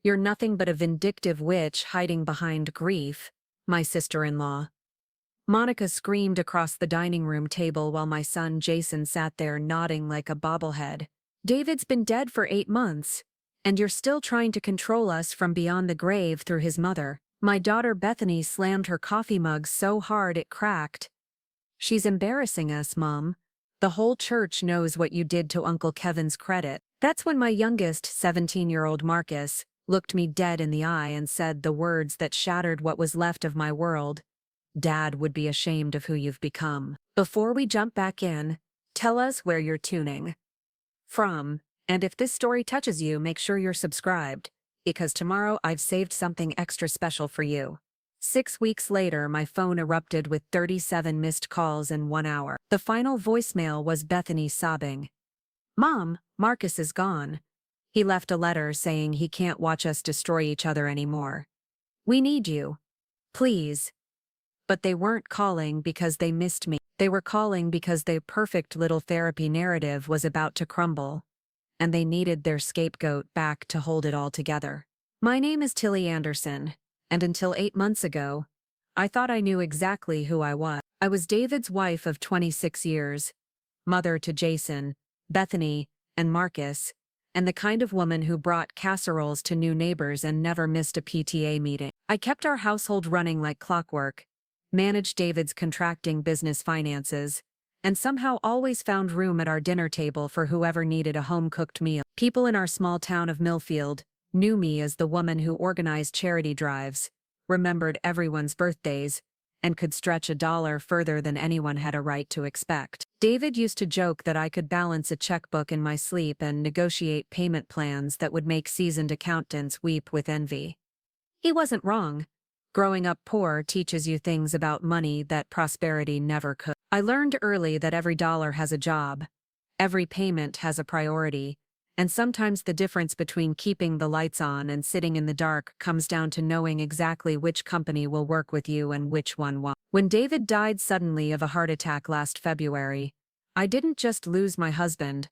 You're nothing but a vindictive witch hiding behind grief, my sister-in-law. Monica screamed across the dining room table while my son Jason sat there nodding like a bobblehead. David's been dead for 8 months, and you're still trying to control us from beyond the grave through his mother. My daughter Bethany slammed her coffee mug so hard it cracked. She's embarrassing us, Mom. The whole church knows what you did to Uncle Kevin's credit. That's when my youngest, 17-year-old Marcus, looked me dead in the eye and said the words that shattered what was left of my world. Dad would be ashamed of who you've become. Before we jump back in, tell us where you're tuning from, and if this story touches you, make sure you're subscribed, because tomorrow I've saved something extra special for you. 6 weeks later, my phone erupted with 37 missed calls in 1 hour. The final voicemail was Bethany sobbing. Mom, Marcus is gone. He left a letter saying he can't watch us destroy each other anymore. We need you. Please. But they weren't calling because they missed me. They were calling because their perfect little therapy narrative was about to crumble, and they needed their scapegoat back to hold it all together. My name is Tillie Anderson, and until 8 months ago, I thought I knew exactly who I was. I was David's wife of 26 years, mother to Jason, Bethany, and Marcus, and the kind of woman who brought casseroles to new neighbors and never missed a PTA meeting. I kept our household running like clockwork, managed David's contracting business finances, and somehow always found room at our dinner table for whoever needed a home-cooked meal. People in our small town of Millfield knew me as the woman who organized charity drives, remembered everyone's birthdays, and could stretch a dollar further than anyone had a right to expect. David used to joke that I could balance a checkbook in my sleep and negotiate payment plans that would make seasoned accountants weep with envy. He wasn't wrong. Growing up poor teaches you things about money that prosperity never could. I learned early that every dollar has a job, every payment has a priority, and sometimes the difference between keeping the lights on and sitting in the dark comes down to knowing exactly which company will work with you and which one won't. When David died suddenly of a heart attack last February, I didn't just lose my husband.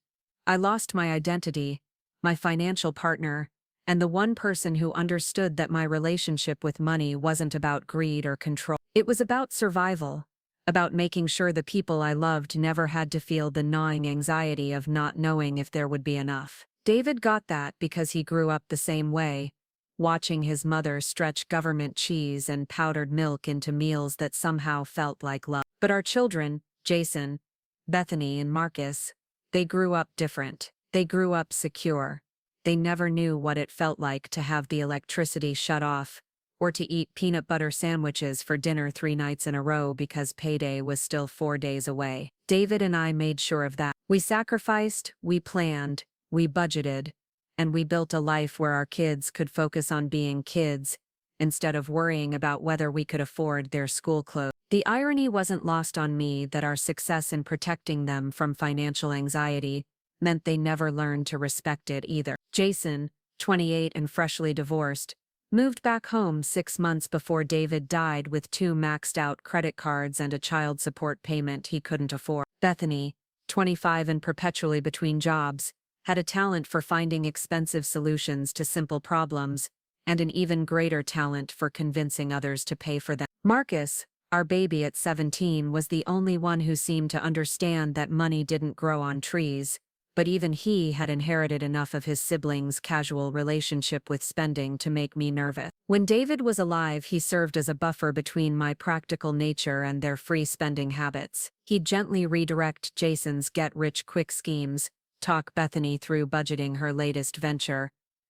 I lost my identity, my financial partner, and the one person who understood that my relationship with money wasn't about greed or control. It was about survival, about making sure the people I loved never had to feel the gnawing anxiety of not knowing if there would be enough. David got that because he grew up the same way, watching his mother stretch government cheese and powdered milk into meals that somehow felt like love. But our children, Jason, Bethany, and Marcus, they grew up different. They grew up secure. They never knew what it felt like to have the electricity shut off, or to eat peanut butter sandwiches for dinner 3 nights in a row because payday was still 4 days away. David and I made sure of that. We sacrificed, we planned, we budgeted, and we built a life where our kids could focus on being kids, instead of worrying about whether we could afford their school clothes. The irony wasn't lost on me that our success in protecting them from financial anxiety meant they never learned to respect it either. Jason, 28 and freshly divorced, moved back home 6 months before David died with 2 maxed-out credit cards and a child support payment he couldn't afford. Bethany, 25 and perpetually between jobs, had a talent for finding expensive solutions to simple problems, and an even greater talent for convincing others to pay for them. Marcus, our baby at 17, was the only one who seemed to understand that money didn't grow on trees, but even he had inherited enough of his siblings' casual relationship with spending to make me nervous. When David was alive, he served as a buffer between my practical nature and their free spending habits. He'd gently redirect Jason's get-rich-quick schemes, talk Bethany through budgeting her latest venture,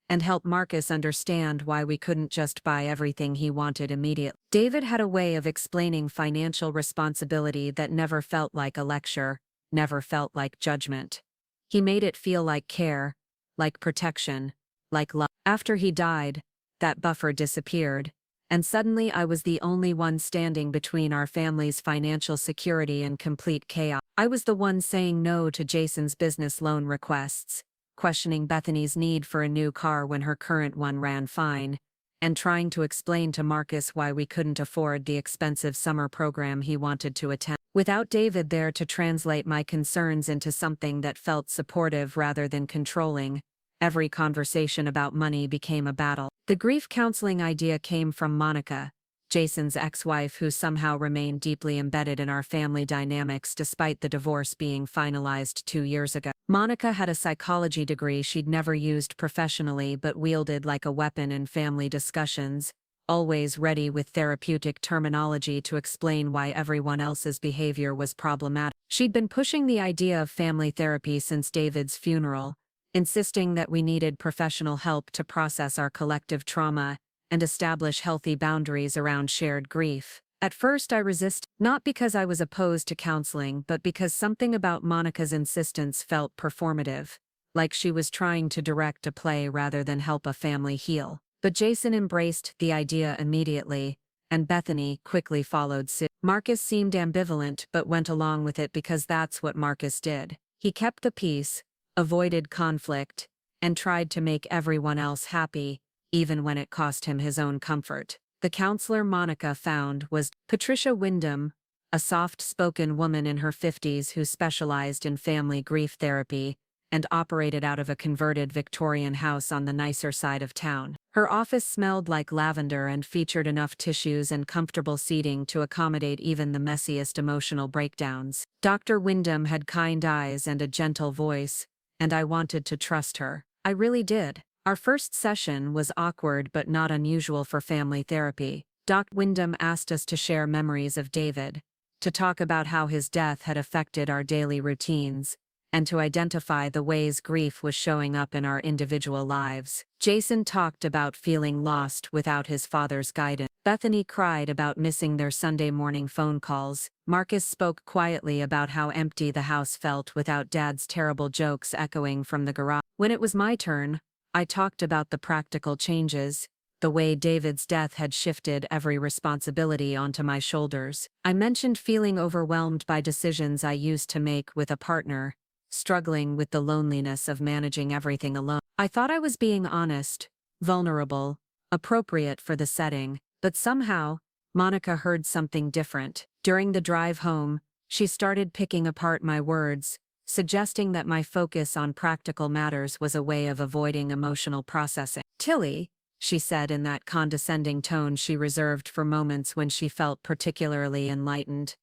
and help Marcus understand why we couldn't just buy everything he wanted immediately. David had a way of explaining financial responsibility that never felt like a lecture, never felt like judgment. He made it feel like care, like protection, like love. After he died, that buffer disappeared, and suddenly I was the only one standing between our family's financial security and complete chaos. I was the one saying no to Jason's business loan requests, questioning Bethany's need for a new car when her current one ran fine, and trying to explain to Marcus why we couldn't afford the expensive summer program he wanted to attend. Without David there to translate my concerns into something that felt supportive rather than controlling, Every conversation about money became a battle. The grief counseling idea came from Monica, Jason's ex-wife, who somehow remained deeply embedded in our family dynamics despite the divorce being finalized 2 years ago. Monica had a psychology degree she'd never used professionally but wielded like a weapon in family discussions, always ready with therapeutic terminology to explain why everyone else's behavior was problematic. She'd been pushing the idea of family therapy since David's funeral, insisting that we needed professional help to process our collective trauma and establish healthy boundaries around shared grief. At first I resisted, not because I was opposed to counseling, but because something about Monica's insistence felt performative, like she was trying to direct a play rather than help a family heal. But Jason embraced the idea immediately, and Bethany quickly followed suit. Marcus seemed ambivalent but went along with it because that's what Marcus did. He kept the peace, avoided conflict, and tried to make everyone else happy, even when it cost him his own comfort. The counselor Monica found was Patricia Wyndham, a soft-spoken woman in her 50s who specialized in family grief therapy and operated out of a converted Victorian house on the nicer side of town. Her office smelled like lavender and featured enough tissues and comfortable seating to accommodate even the messiest emotional breakdowns. Dr. Wyndham had kind eyes and a gentle voice, and I wanted to trust her. I really did. Our first session was awkward but not unusual for family therapy. Dr. Wyndham asked us to share memories of David, to talk about how his death had affected our daily routines, and to identify the ways grief was showing up in our individual lives. Jason talked about feeling lost without his father's guidance. Bethany cried about missing their Sunday morning phone calls. Marcus spoke quietly about how empty the house felt without Dad's terrible jokes echoing from the garage. When it was my turn, I talked about the practical changes, the way David's death had shifted every responsibility onto my shoulders. I mentioned feeling overwhelmed by decisions I used to make with a partner, struggling with the loneliness of managing everything alone. I thought I was being honest, vulnerable, appropriate for the setting, but somehow, Monica heard something different. During the drive home, she started picking apart my words, suggesting that my focus on practical matters was a way of avoiding emotional processing. "Tillie," she said in that condescending tone she reserved for moments when she felt particularly enlightened,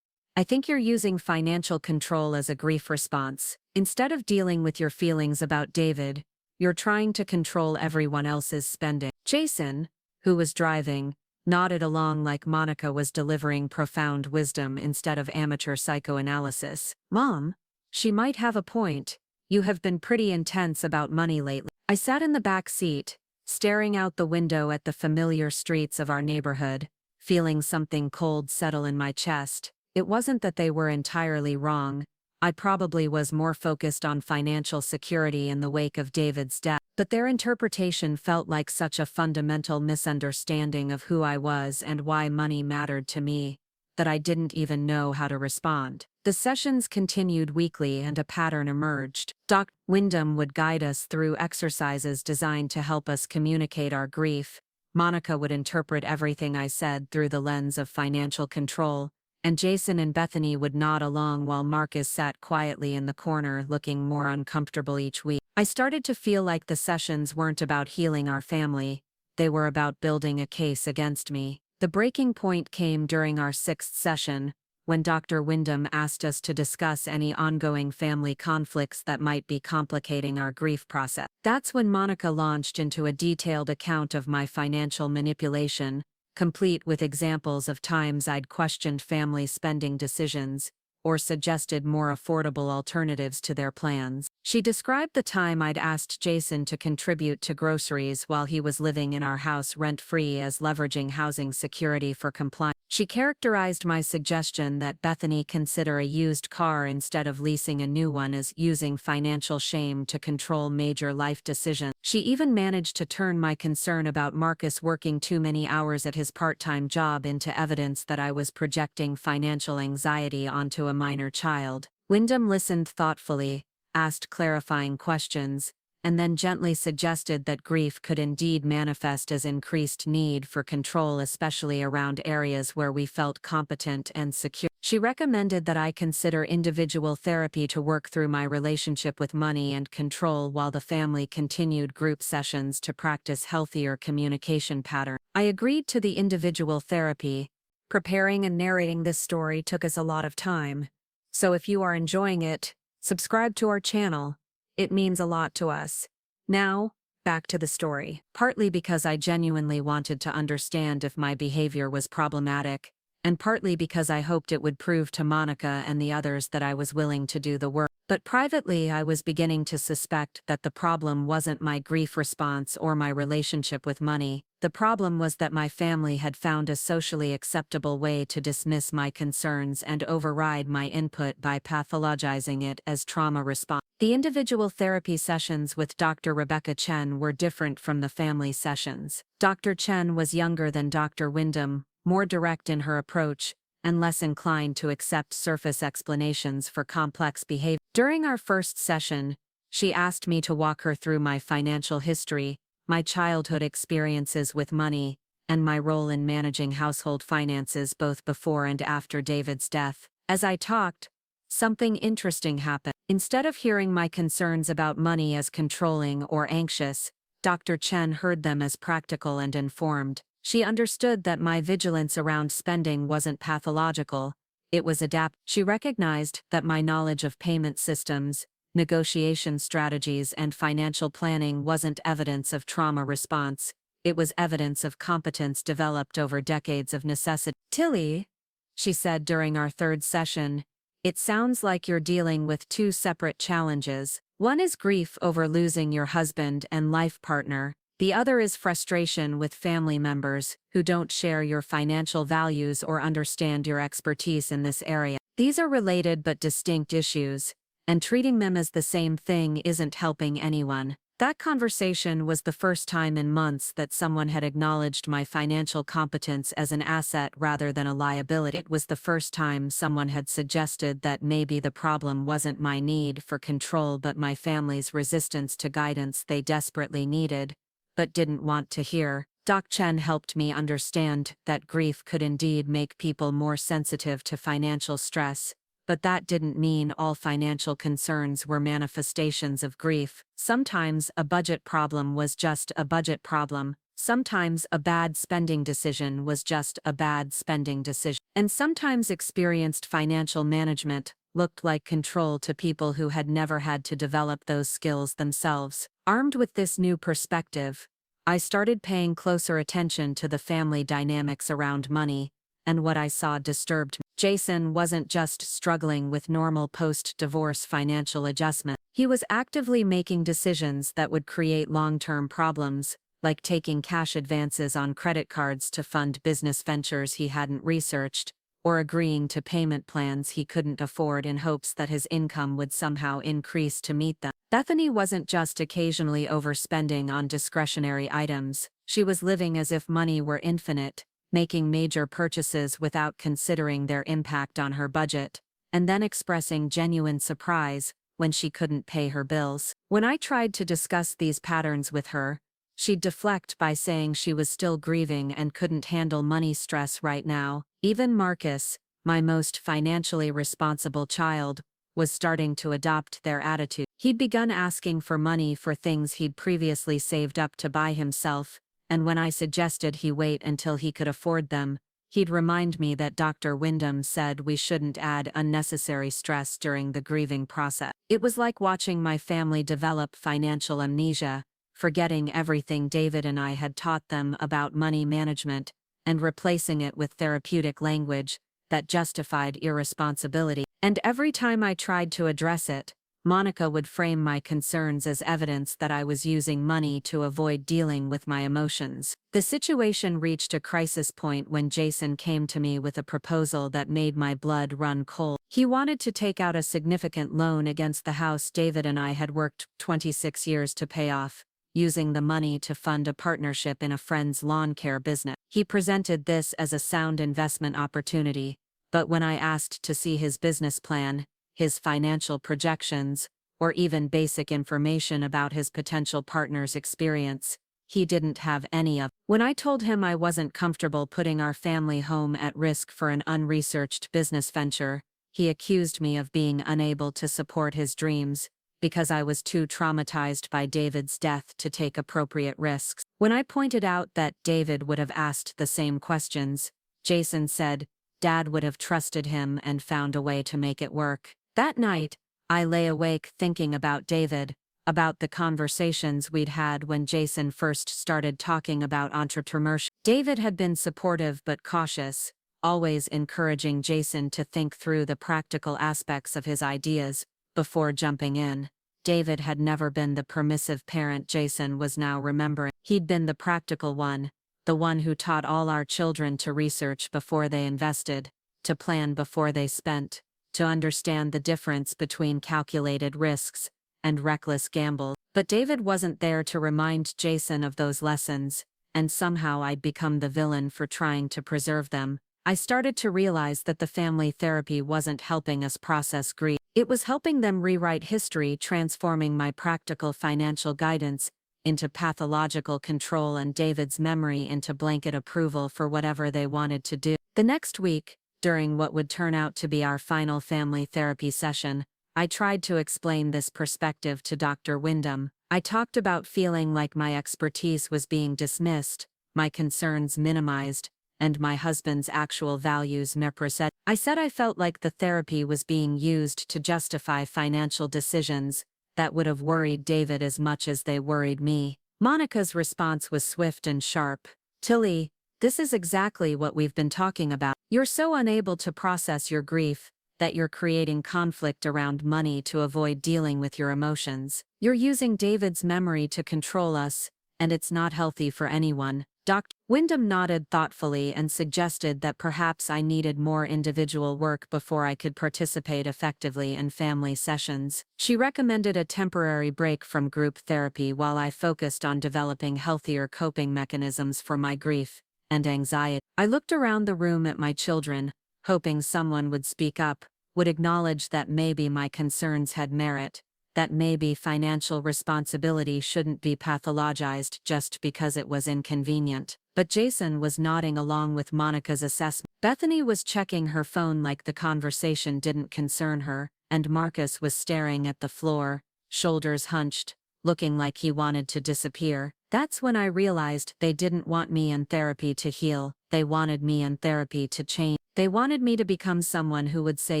"I think you're using financial control as a grief response. Instead of dealing with your feelings about David, you're trying to control everyone else's spending." Jason, who was driving, nodded along like Monica was delivering profound wisdom instead of amateur psychoanalysis. "Mom, she might have a point. You have been pretty intense about money lately." I sat in the back seat, staring out the window at the familiar streets of our neighborhood, feeling something cold settle in my chest. It wasn't that they were entirely wrong. I probably was more focused on financial security in the wake of David's death, but their interpretation felt like such a fundamental misunderstanding of who I was and why money mattered to me, that I didn't even know how to respond. The sessions continued weekly and a pattern emerged. Dr. Wyndham would guide us through exercises designed to help us communicate our grief. Monica would interpret everything I said through the lens of financial control, and Jason and Bethany would nod along while Marcus sat quietly in the corner looking more uncomfortable each week. I started to feel like the sessions weren't about healing our family, they were about building a case against me. The breaking point came during our 6th session, when Dr. Wyndham asked us to discuss any ongoing family conflicts that might be complicating our grief process. That's when Monica launched into a detailed account of my financial manipulation, complete with examples of times I'd questioned family spending decisions, or suggested more affordable alternatives to their plans. She described the time I'd asked Jason to contribute to groceries while he was living in our house rent-free as leveraging housing security for compliance. She characterized my suggestion that Bethany consider a used car instead of leasing a new one as using financial shame to control major life decisions. She even managed to turn my concern about Marcus working too many hours at his part-time job into evidence that I was projecting financial anxiety onto a minor child. Wyndham listened thoughtfully, asked clarifying questions, and then gently suggested that grief could indeed manifest as increased need for control, especially around areas where we felt competent and secure. She recommended that I consider individual therapy to work through my relationship with money and control, while the family continued group sessions to practice healthier communication patterns. I agreed to the individual therapy. Preparing and narrating this story took us a lot of time. So if you are enjoying it, subscribe to our channel. It means a lot to us. Now, back to the story. Partly because I genuinely wanted to understand if my behavior was problematic, and partly because I hoped it would prove to Monica and the others that I was willing to do the work. But privately, I was beginning to suspect that the problem wasn't my grief response or my relationship with money. The problem was that my family had found a socially acceptable way to dismiss my concerns and override my input by pathologizing it as trauma response. The individual therapy sessions with Dr. Rebecca Chen were different from the family sessions. Dr. Chen was younger than Dr. Wyndham, more direct in her approach, and less inclined to accept surface explanations for complex behavior. During our first session, she asked me to walk her through my financial history, my childhood experiences with money, and my role in managing household finances both before and after David's death. As I talked, something interesting happened. Instead of hearing my concerns about money as controlling or anxious, Dr. Chen heard them as practical and informed. She understood that my vigilance around spending wasn't pathological, it was adaptive. She recognized that my knowledge of payment systems, negotiation strategies, and financial planning wasn't evidence of trauma response, it was evidence of competence developed over decades of necessity. "Tillie," she said during our third session, "it sounds like you're dealing with two separate challenges. One is grief over losing your husband and life partner. The other is frustration with family members who don't share your financial values or understand your expertise in this area. These are related but distinct issues, and treating them as the same thing isn't helping anyone." That conversation was the first time in months that someone had acknowledged my financial competence as an asset rather than a liability. It was the first time someone had suggested that maybe the problem wasn't my need for control but my family's resistance to guidance they desperately needed, but didn't want to hear. Doc Chen helped me understand that grief could indeed make people more sensitive to financial stress, but that didn't mean all financial concerns were manifestations of grief. Sometimes a budget problem was just a budget problem, sometimes a bad spending decision was just a bad spending decision, and sometimes experienced financial management looked like control to people who had never had to develop those skills themselves. Armed with this new perspective, I started paying closer attention to the family dynamics around money, and what I saw disturbed me. Jason wasn't just struggling with normal post-divorce financial adjustment. He was actively making decisions that would create long-term problems, like taking cash advances on credit cards to fund business ventures he hadn't researched, or agreeing to payment plans he couldn't afford in hopes that his income would somehow increase to meet them. Bethany wasn't just occasionally overspending on discretionary items, she was living as if money were infinite, making major purchases without considering their impact on her budget, and then expressing genuine surprise when she couldn't pay her bills. When I tried to discuss these patterns with her, she'd deflect by saying she was still grieving and couldn't handle money stress right now. Even Marcus, my most financially responsible child, was starting to adopt their attitude. He'd begun asking for money for things he'd previously saved up to buy himself, and when I suggested he wait until he could afford them, he'd remind me that Dr. Wyndham said we shouldn't add unnecessary stress during the grieving process. It was like watching my family develop financial amnesia, forgetting everything David and I had taught them about money management, and replacing it with therapeutic language that justified irresponsibility. And every time I tried to address it, Monica would frame my concerns as evidence that I was using money to avoid dealing with my emotions. The situation reached a crisis point when Jason came to me with a proposal that made my blood run cold. He wanted to take out a significant loan against the house David and I had worked 26 years to pay off, using the money to fund a partnership in a friend's lawn care business. He presented this as a sound investment opportunity, but when I asked to see his business plan, his financial projections, or even basic information about his potential partner's experience. He didn't have any of. When I told him I wasn't comfortable putting our family home at risk for an unresearched business venture, he accused me of being unable to support his dreams, because I was too traumatized by David's death to take appropriate risks. When I pointed out that David would have asked the same questions, Jason said, Dad would have trusted him and found a way to make it work. That night, I lay awake thinking about David, about the conversations we'd had when Jason first started talking about entrepreneurship. David had been supportive but cautious, always encouraging Jason to think through the practical aspects of his ideas before jumping in. David had never been the permissive parent Jason was now remembering. He'd been the practical one, the one who taught all our children to research before they invested, to plan before they spent, to understand the difference between calculated risks and reckless gambles. But David wasn't there to remind Jason of those lessons, and somehow I'd become the villain for trying to preserve them. I started to realize that the family therapy wasn't helping us process grief. It was helping them rewrite history, transforming my practical financial guidance into pathological control and David's memory into blanket approval for whatever they wanted to do. The next week, during what would turn out to be our final family therapy session, I tried to explain this perspective to Dr. Wyndham. I talked about feeling like my expertise was being dismissed, my concerns minimized, and my husband's actual values méprisés. I said I felt like the therapy was being used to justify financial decisions that would have worried David as much as they worried me. Monica's response was swift and sharp. Tillie, this is exactly what we've been talking about. You're so unable to process your grief that you're creating conflict around money to avoid dealing with your emotions. You're using David's memory to control us, and it's not healthy for anyone. Dr. Wyndham nodded thoughtfully and suggested that perhaps I needed more individual work before I could participate effectively in family sessions. She recommended a temporary break from group therapy while I focused on developing healthier coping mechanisms for my grief and anxiety. I looked around the room at my children, hoping someone would speak up, would acknowledge that maybe my concerns had merit, that maybe financial responsibility shouldn't be pathologized just because it was inconvenient. But Jason was nodding along with Monica's assessment. Bethany was checking her phone like the conversation didn't concern her, and Marcus was staring at the floor, shoulders hunched, looking like he wanted to disappear. That's when I realized they didn't want me in therapy to heal, they wanted me in therapy to change. They wanted me to become someone who would say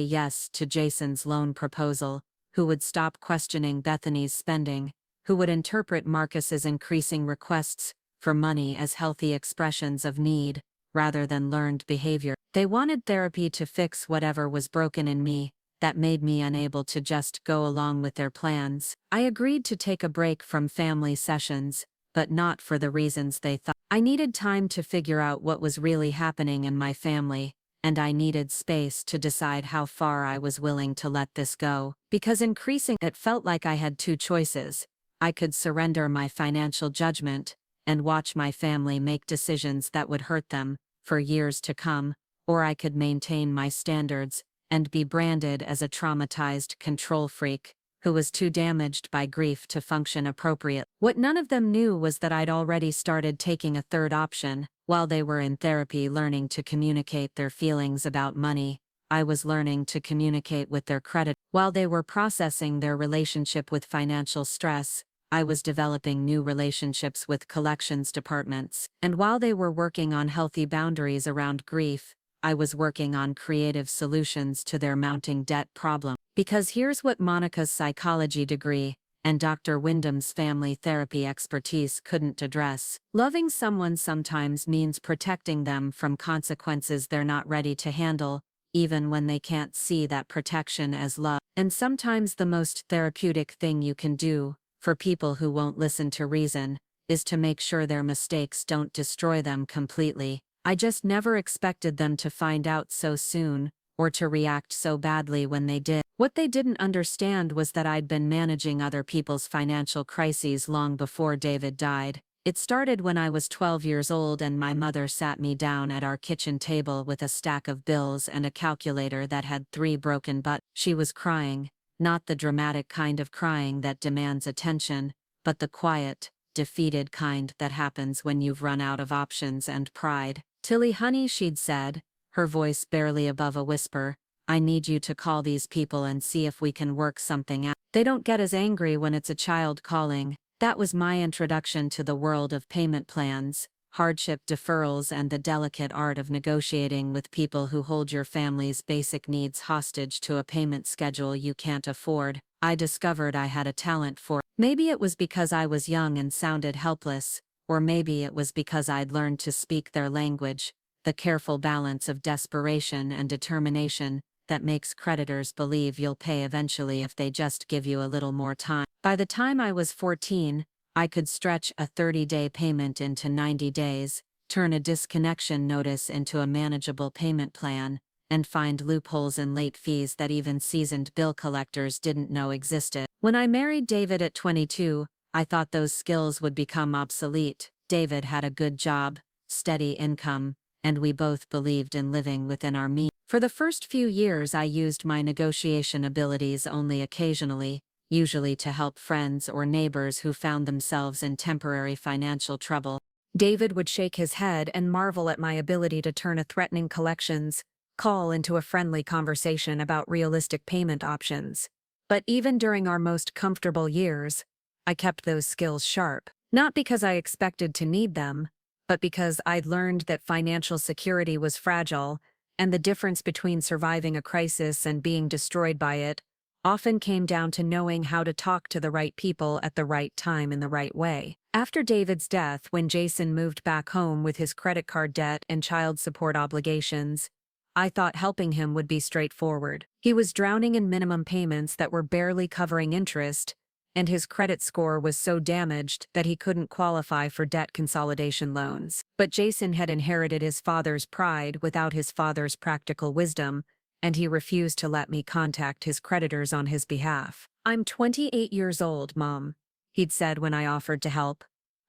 yes to Jason's loan proposal, who would stop questioning Bethany's spending, who would interpret Marcus's increasing requests for money as healthy expressions of need, rather than learned behavior. They wanted therapy to fix whatever was broken in me, that made me unable to just go along with their plans. I agreed to take a break from family sessions, but not for the reasons they thought. I needed time to figure out what was really happening in my family, and I needed space to decide how far I was willing to let this go. Because it felt like I had two choices. I could surrender my financial judgment and watch my family make decisions that would hurt them for years to come, or I could maintain my standards and be branded as a traumatized control freak who was too damaged by grief to function appropriately. What none of them knew was that I'd already started taking a third option. While they were in therapy learning to communicate their feelings about money, I was learning to communicate with their credit. While they were processing their relationship with financial stress, I was developing new relationships with collections departments. And while they were working on healthy boundaries around grief, I was working on creative solutions to their mounting debt problem. Because here's what Monica's psychology degree and Dr. Wyndham's family therapy expertise couldn't address. Loving someone sometimes means protecting them from consequences they're not ready to handle, even when they can't see that protection as love. And sometimes the most therapeutic thing you can do, for people who won't listen to reason, is to make sure their mistakes don't destroy them completely. I just never expected them to find out so soon, or to react so badly when they did. What they didn't understand was that I'd been managing other people's financial crises long before David died. It started when I was 12 years old and my mother sat me down at our kitchen table with a stack of bills and a calculator that had 3 broken buttons. She was crying, not the dramatic kind of crying that demands attention, but the quiet, defeated kind that happens when you've run out of options and pride. "Tillie, honey," she'd said, her voice barely above a whisper, "I need you to call these people and see if we can work something out. They don't get as angry when it's a child calling." That was my introduction to the world of payment plans, hardship deferrals, and the delicate art of negotiating with people who hold your family's basic needs hostage to a payment schedule you can't afford. I discovered I had a talent for it. Maybe it was because I was young and sounded helpless, or maybe it was because I'd learned to speak their language, the careful balance of desperation and determination that makes creditors believe you'll pay eventually if they just give you a little more time. By the time I was 14, I could stretch a 30-day payment into 90 days, turn a disconnection notice into a manageable payment plan, and find loopholes in late fees that even seasoned bill collectors didn't know existed. When I married David at 22, I thought those skills would become obsolete. David had a good job, steady income, and we both believed in living within our means. For the first few years, I used my negotiation abilities only occasionally, usually to help friends or neighbors who found themselves in temporary financial trouble. David would shake his head and marvel at my ability to turn a threatening collections call into a friendly conversation about realistic payment options. But even during our most comfortable years, I kept those skills sharp. Not because I expected to need them, but because I'd learned that financial security was fragile, and the difference between surviving a crisis and being destroyed by it often came down to knowing how to talk to the right people at the right time in the right way. After David's death, when Jason moved back home with his credit card debt and child support obligations, I thought helping him would be straightforward. He was drowning in minimum payments that were barely covering interest, and his credit score was so damaged that he couldn't qualify for debt consolidation loans. But Jason had inherited his father's pride without his father's practical wisdom, and he refused to let me contact his creditors on his behalf. "I'm 28 years old, Mom," he'd said when I offered to help.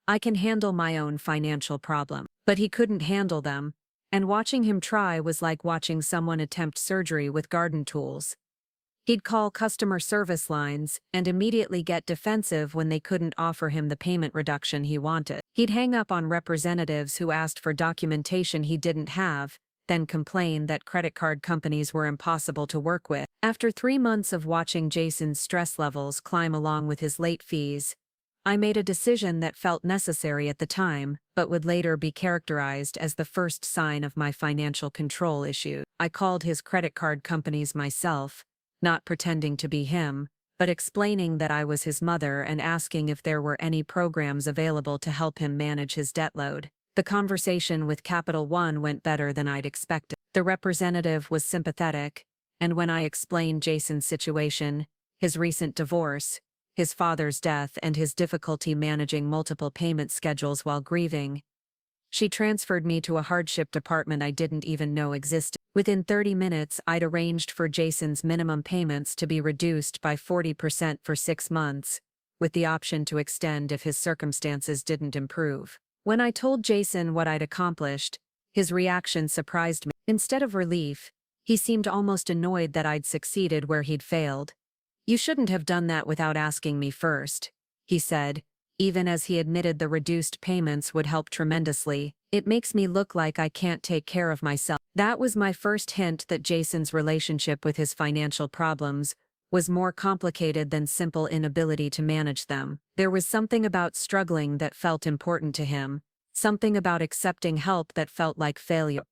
"I can handle my own financial problem." But he couldn't handle them, and watching him try was like watching someone attempt surgery with garden tools. He'd call customer service lines and immediately get defensive when they couldn't offer him the payment reduction he wanted. He'd hang up on representatives who asked for documentation he didn't have, then complain that credit card companies were impossible to work with. After 3 months of watching Jason's stress levels climb along with his late fees, I made a decision that felt necessary at the time, but would later be characterized as the first sign of my financial control issue. I called his credit card companies myself, not pretending to be him, but explaining that I was his mother and asking if there were any programs available to help him manage his debt load. The conversation with Capital One went better than I'd expected. The representative was sympathetic, and when I explained Jason's situation, his recent divorce, his father's death, and his difficulty managing multiple payment schedules while grieving, she transferred me to a hardship department I didn't even know existed. Within 30 minutes, I'd arranged for Jason's minimum payments to be reduced by 40% for 6 months, with the option to extend if his circumstances didn't improve. When I told Jason what I'd accomplished, his reaction surprised me. Instead of relief, he seemed almost annoyed that I'd succeeded where he'd failed. "You shouldn't have done that without asking me first," he said, even as he admitted the reduced payments would help tremendously. "It makes me look like I can't take care of myself." That was my first hint that Jason's relationship with his financial problems was more complicated than simple inability to manage them. There was something about struggling that felt important to him, something about accepting help that felt like failure.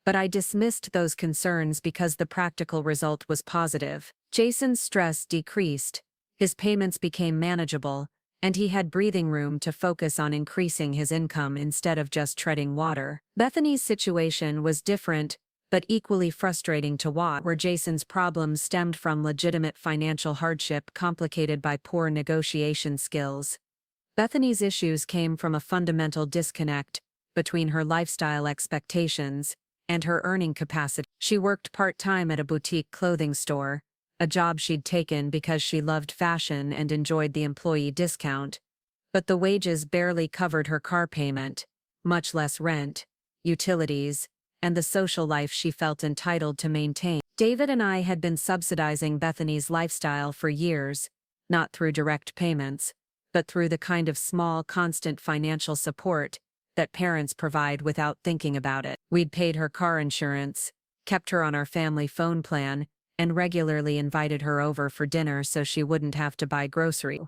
But I dismissed those concerns because the practical result was positive. Jason's stress decreased, his payments became manageable, and he had breathing room to focus on increasing his income instead of just treading water. Bethany's situation was different, but equally frustrating to watch, where Jason's problems stemmed from legitimate financial hardship complicated by poor negotiation skills. Bethany's issues came from a fundamental disconnect between her lifestyle expectations and her earning capacity. She worked part-time at a boutique clothing store, a job she'd taken because she loved fashion and enjoyed the employee discount, but the wages barely covered her car payment, much less rent, utilities, and the social life she felt entitled to maintain. David and I had been subsidizing Bethany's lifestyle for years, not through direct payments, but through the kind of small, constant financial support that parents provide without thinking about it. We'd paid her car insurance, kept her on our family phone plan, and regularly invited her over for dinner so she wouldn't have to buy groceries.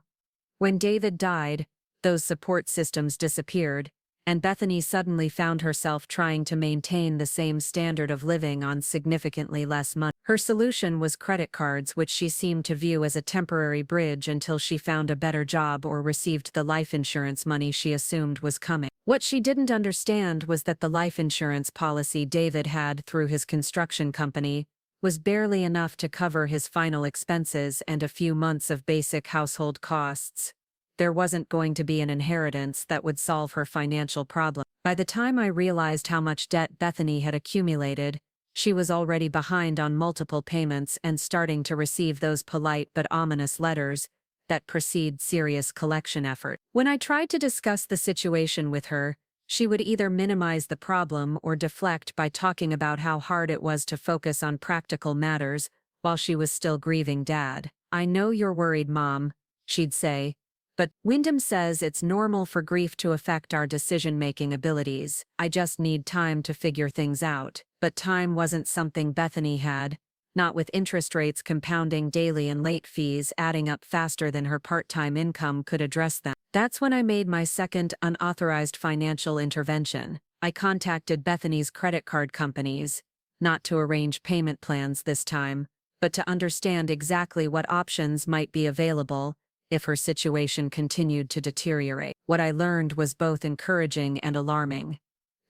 When David died, those support systems disappeared, and Bethany suddenly found herself trying to maintain the same standard of living on significantly less money. Her solution was credit cards, which she seemed to view as a temporary bridge until she found a better job or received the life insurance money she assumed was coming. What she didn't understand was that the life insurance policy David had through his construction company was barely enough to cover his final expenses and a few months of basic household costs. There wasn't going to be an inheritance that would solve her financial problem. By the time I realized how much debt Bethany had accumulated, she was already behind on multiple payments and starting to receive those polite but ominous letters that precede serious collection effort. When I tried to discuss the situation with her, she would either minimize the problem or deflect by talking about how hard it was to focus on practical matters while she was still grieving Dad. "I know you're worried, Mom," she'd say, "but Wyndham says it's normal for grief to affect our decision-making abilities. I just need time to figure things out." But time wasn't something Bethany had, not with interest rates compounding daily and late fees adding up faster than her part-time income could address them. That's when I made my second unauthorized financial intervention. I contacted Bethany's credit card companies, not to arrange payment plans this time, but to understand exactly what options might be available if her situation continued to deteriorate. What I learned was both encouraging and alarming.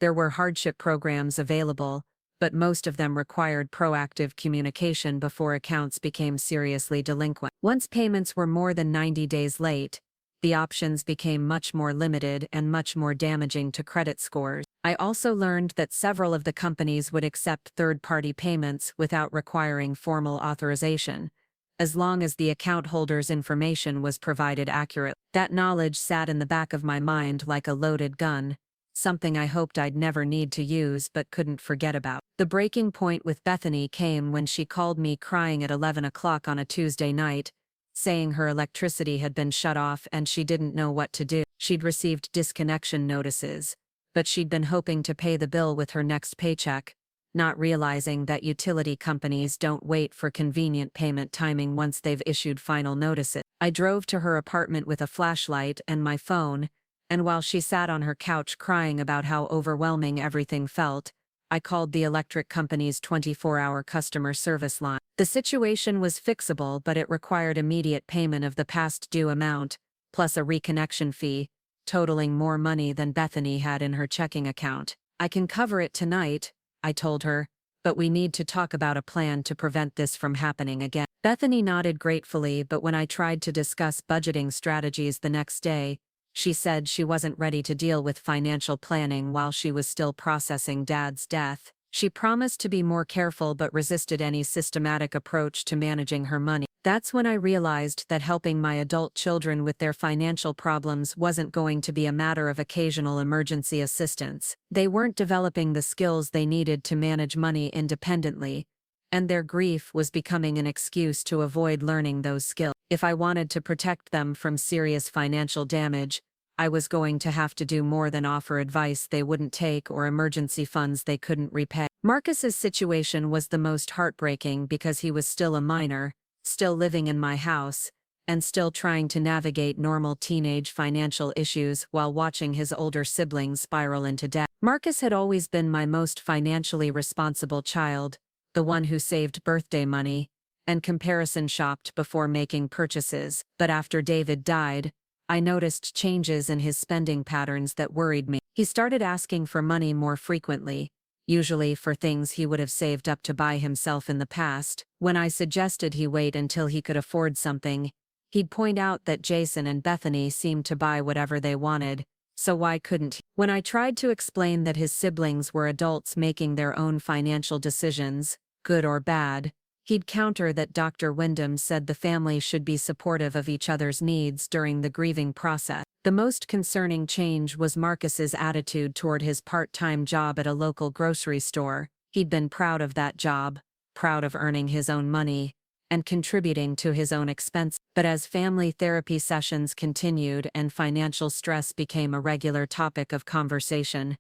There were hardship programs available, but most of them required proactive communication before accounts became seriously delinquent. Once payments were more than 90 days late, the options became much more limited and much more damaging to credit scores. I also learned that several of the companies would accept third-party payments without requiring formal authorization, as long as the account holder's information was provided accurately. That knowledge sat in the back of my mind like a loaded gun, something I hoped I'd never need to use but couldn't forget about. The breaking point with Bethany came when she called me crying at 11 o'clock on a Tuesday night, saying her electricity had been shut off and she didn't know what to do. She'd received disconnection notices, but she'd been hoping to pay the bill with her next paycheck, not realizing that utility companies don't wait for convenient payment timing once they've issued final notices. I drove to her apartment with a flashlight and my phone, and while she sat on her couch crying about how overwhelming everything felt, I called the electric company's 24-hour customer service line. The situation was fixable, but it required immediate payment of the past due amount, plus a reconnection fee, totaling more money than Bethany had in her checking account. "I can cover it tonight," I told her, "but we need to talk about a plan to prevent this from happening again." Bethany nodded gratefully, but when I tried to discuss budgeting strategies the next day, she said she wasn't ready to deal with financial planning while she was still processing Dad's death. She promised to be more careful but resisted any systematic approach to managing her money. That's when I realized that helping my adult children with their financial problems wasn't going to be a matter of occasional emergency assistance. They weren't developing the skills they needed to manage money independently, and their grief was becoming an excuse to avoid learning those skills. If I wanted to protect them from serious financial damage, I was going to have to do more than offer advice they wouldn't take or emergency funds they couldn't repay. Marcus's situation was the most heartbreaking because he was still a minor, still living in my house, and still trying to navigate normal teenage financial issues while watching his older siblings spiral into debt. Marcus had always been my most financially responsible child, the one who saved birthday money and comparison shopped before making purchases. But after David died, I noticed changes in his spending patterns that worried me. He started asking for money more frequently, usually for things he would have saved up to buy himself in the past. When I suggested he wait until he could afford something, he'd point out that Jason and Bethany seemed to buy whatever they wanted, so why couldn't he? When I tried to explain that his siblings were adults making their own financial decisions, good or bad, he'd counter that Dr. Wyndham said the family should be supportive of each other's needs during the grieving process. The most concerning change was Marcus's attitude toward his part-time job at a local grocery store. He'd been proud of that job, proud of earning his own money and contributing to his own expense. But as family therapy sessions continued and financial stress became a regular topic of conversation,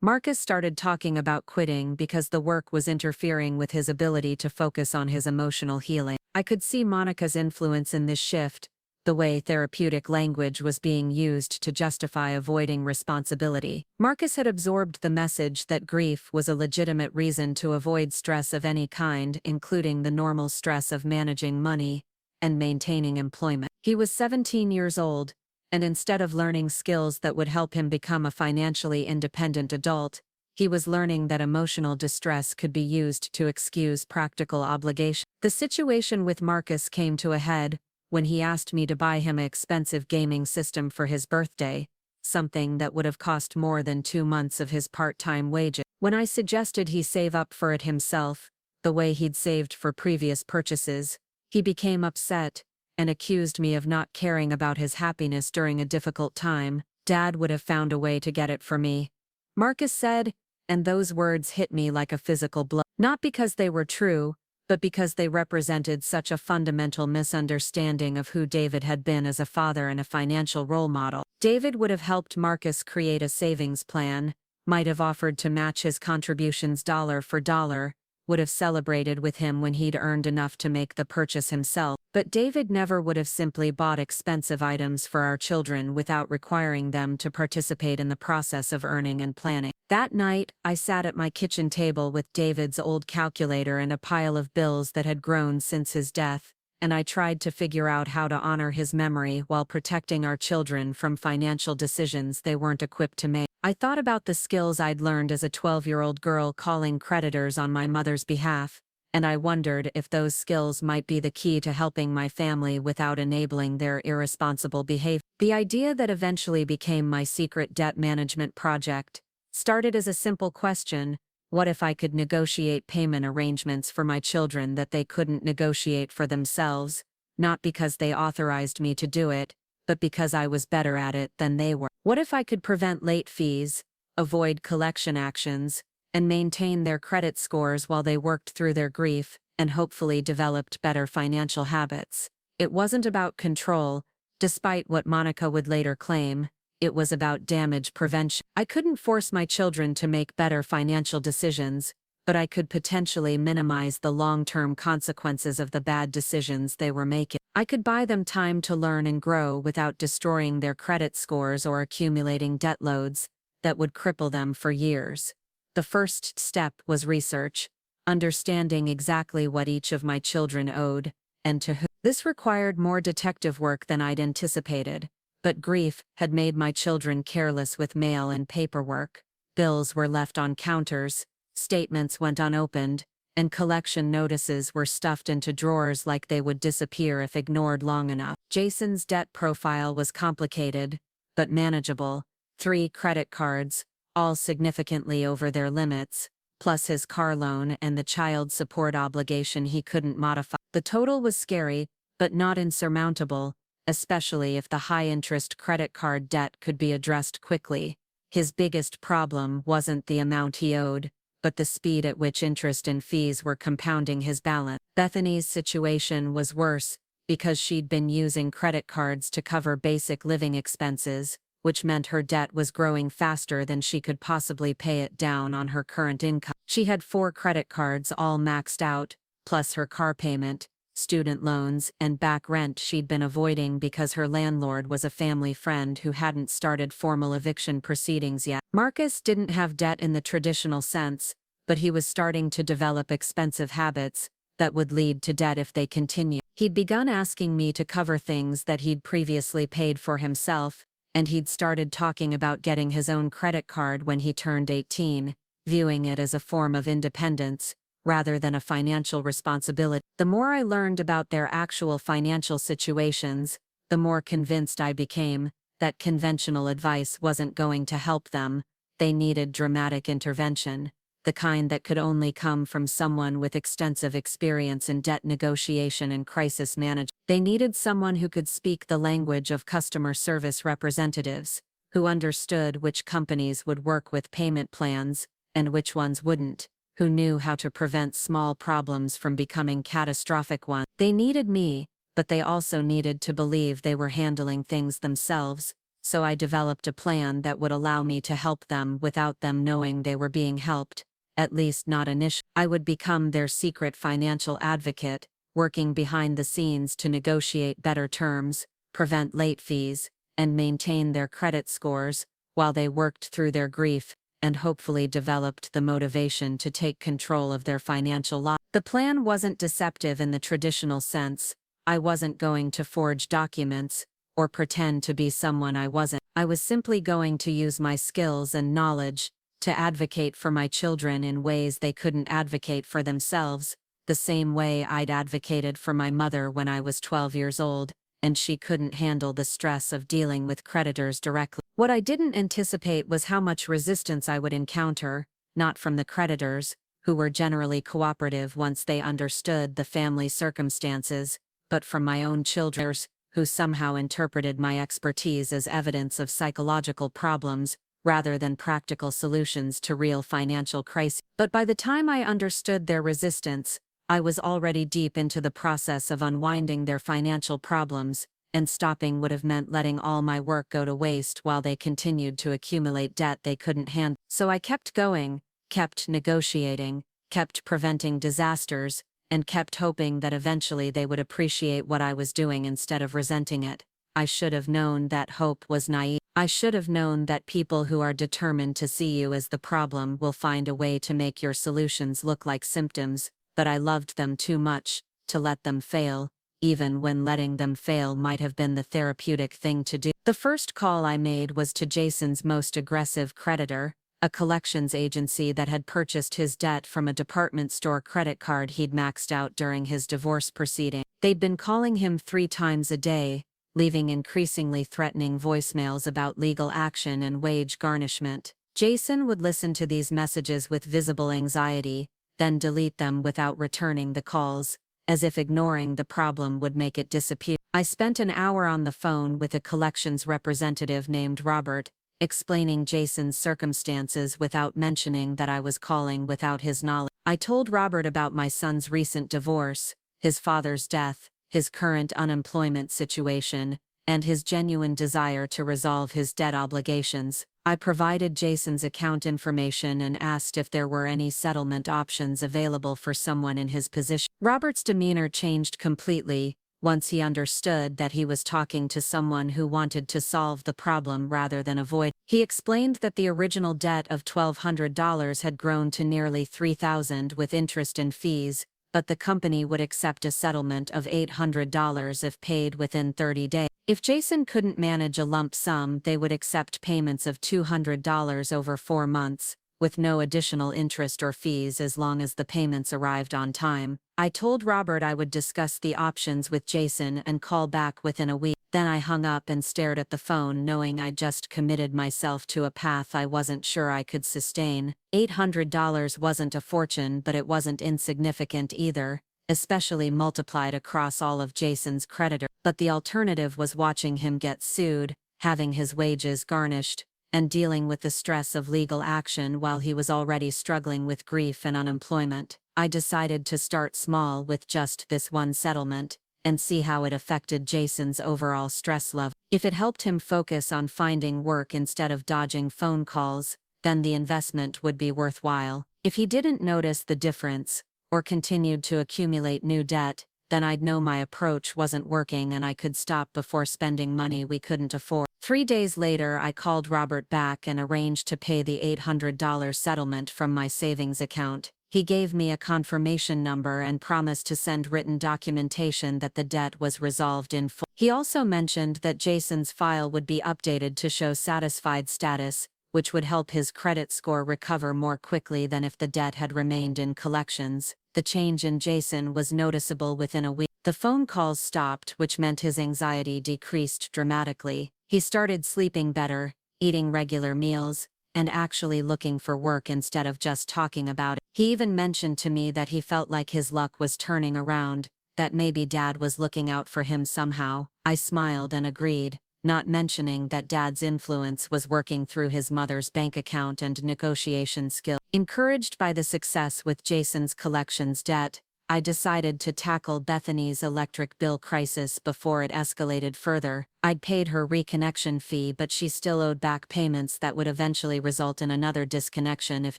Marcus started talking about quitting because the work was interfering with his ability to focus on his emotional healing. I could see Monica's influence in this shift, the way therapeutic language was being used to justify avoiding responsibility. Marcus had absorbed the message that grief was a legitimate reason to avoid stress of any kind, including the normal stress of managing money and maintaining employment. He was 17 years old, and instead of learning skills that would help him become a financially independent adult, he was learning that emotional distress could be used to excuse practical obligation. The situation with Marcus came to a head when he asked me to buy him an expensive gaming system for his birthday, something that would have cost more than 2 months of his part-time wages. When I suggested he save up for it himself, the way he'd saved for previous purchases, he became upset and accused me of not caring about his happiness during a difficult time. Dad would have found a way to get it for me, Marcus said, and those words hit me like a physical blow. Not because they were true, but because they represented such a fundamental misunderstanding of who David had been as a father and a financial role model. David would have helped Marcus create a savings plan, might have offered to match his contributions dollar for dollar, would have celebrated with him when he'd earned enough to make the purchase himself. But David never would have simply bought expensive items for our children without requiring them to participate in the process of earning and planning. That night, I sat at my kitchen table with David's old calculator and a pile of bills that had grown since his death, and I tried to figure out how to honor his memory while protecting our children from financial decisions they weren't equipped to make. I thought about the skills I'd learned as a 12-year-old girl calling creditors on my mother's behalf, and I wondered if those skills might be the key to helping my family without enabling their irresponsible behavior. The idea that eventually became my secret debt management project started as a simple question: what if I could negotiate payment arrangements for my children that they couldn't negotiate for themselves, not because they authorized me to do it, but because I was better at it than they were? What if I could prevent late fees, avoid collection actions, and maintain their credit scores while they worked through their grief and hopefully developed better financial habits? It wasn't about control, despite what Monica would later claim. It was about damage prevention. I couldn't force my children to make better financial decisions, but I could potentially minimize the long-term consequences of the bad decisions they were making. I could buy them time to learn and grow without destroying their credit scores or accumulating debt loads that would cripple them for years. The first step was research, understanding exactly what each of my children owed, and to whom. This required more detective work than I'd anticipated, but grief had made my children careless with mail and paperwork. Bills were left on counters, statements went unopened, and collection notices were stuffed into drawers like they would disappear if ignored long enough. Jason's debt profile was complicated, but manageable: 3 credit cards, all significantly over their limits, plus his car loan and the child support obligation he couldn't modify. The total was scary, but not insurmountable, especially if the high-interest credit card debt could be addressed quickly. His biggest problem wasn't the amount he owed, but the speed at which interest and fees were compounding his balance. Bethany's situation was worse, because she'd been using credit cards to cover basic living expenses, which meant her debt was growing faster than she could possibly pay it down on her current income. She had 4 credit cards all maxed out, plus her car payment, student loans, and back rent she'd been avoiding because her landlord was a family friend who hadn't started formal eviction proceedings yet. Marcus didn't have debt in the traditional sense, but he was starting to develop expensive habits that would lead to debt if they continued. He'd begun asking me to cover things that he'd previously paid for himself, and he'd started talking about getting his own credit card when he turned 18, viewing it as a form of independence rather than a financial responsibility. The more I learned about their actual financial situations, the more convinced I became that conventional advice wasn't going to help them. They needed dramatic intervention, the kind that could only come from someone with extensive experience in debt negotiation and crisis management. They needed someone who could speak the language of customer service representatives, who understood which companies would work with payment plans and which ones wouldn't, who knew how to prevent small problems from becoming catastrophic ones. They needed me, but they also needed to believe they were handling things themselves, so I developed a plan that would allow me to help them without them knowing they were being helped, at least not initially. I would become their secret financial advocate, working behind the scenes to negotiate better terms, prevent late fees, and maintain their credit scores, while they worked through their grief and hopefully developed the motivation to take control of their financial lives. The plan wasn't deceptive in the traditional sense. I wasn't going to forge documents or pretend to be someone I wasn't. I was simply going to use my skills and knowledge to advocate for my children in ways they couldn't advocate for themselves, the same way I'd advocated for my mother when I was 12 years old, and she couldn't handle the stress of dealing with creditors directly. What I didn't anticipate was how much resistance I would encounter, not from the creditors, who were generally cooperative once they understood the family circumstances, but from my own children, who somehow interpreted my expertise as evidence of psychological problems, rather than practical solutions to real financial crises. But by the time I understood their resistance, I was already deep into the process of unwinding their financial problems, and stopping would have meant letting all my work go to waste while they continued to accumulate debt they couldn't handle. So I kept going, kept negotiating, kept preventing disasters, and kept hoping that eventually they would appreciate what I was doing instead of resenting it. I should have known that hope was naive. I should have known that people who are determined to see you as the problem will find a way to make your solutions look like symptoms, but I loved them too much to let them fail, even when letting them fail might have been the therapeutic thing to do. The first call I made was to Jason's most aggressive creditor, a collections agency that had purchased his debt from a department store credit card he'd maxed out during his divorce proceeding. They'd been calling him 3 times a day, leaving increasingly threatening voicemails about legal action and wage garnishment. Jason would listen to these messages with visible anxiety, then delete them without returning the calls, as if ignoring the problem would make it disappear. I spent an hour on the phone with a collections representative named Robert, explaining Jason's circumstances without mentioning that I was calling without his knowledge. I told Robert about my son's recent divorce, his father's death, his current unemployment situation, and his genuine desire to resolve his debt obligations. I provided Jason's account information and asked if there were any settlement options available for someone in his position. Robert's demeanor changed completely once he understood that he was talking to someone who wanted to solve the problem rather than avoid. He explained that the original debt of $1,200 had grown to nearly $3,000 with interest and fees, but the company would accept a settlement of $800 if paid within 30 days. If Jason couldn't manage a lump sum, they would accept payments of $200 over 4 months, with no additional interest or fees as long as the payments arrived on time. I told Robert I would discuss the options with Jason and call back within a week. Then I hung up and stared at the phone, knowing I'd just committed myself to a path I wasn't sure I could sustain. $800 wasn't a fortune, but it wasn't insignificant either, especially multiplied across all of Jason's creditors. But the alternative was watching him get sued, having his wages garnished, and dealing with the stress of legal action while he was already struggling with grief and unemployment. I decided to start small with just this one settlement, and see how it affected Jason's overall stress level. If it helped him focus on finding work instead of dodging phone calls, then the investment would be worthwhile. If he didn't notice the difference, or continued to accumulate new debt, then I'd know my approach wasn't working and I could stop before spending money we couldn't afford. 3 days later, I called Robert back and arranged to pay the $800 settlement from my savings account. He gave me a confirmation number and promised to send written documentation that the debt was resolved in full. He also mentioned that Jason's file would be updated to show satisfied status, which would help his credit score recover more quickly than if the debt had remained in collections. The change in Jason was noticeable within a week. The phone calls stopped, which meant his anxiety decreased dramatically. He started sleeping better, eating regular meals, and actually looking for work instead of just talking about it. He even mentioned to me that he felt like his luck was turning around, that maybe Dad was looking out for him somehow. I smiled and agreed, not mentioning that Dad's influence was working through his mother's bank account and negotiation skill. Encouraged by the success with Jason's collections debt, I decided to tackle Bethany's electric bill crisis before it escalated further. I'd paid her reconnection fee, but she still owed back payments that would eventually result in another disconnection if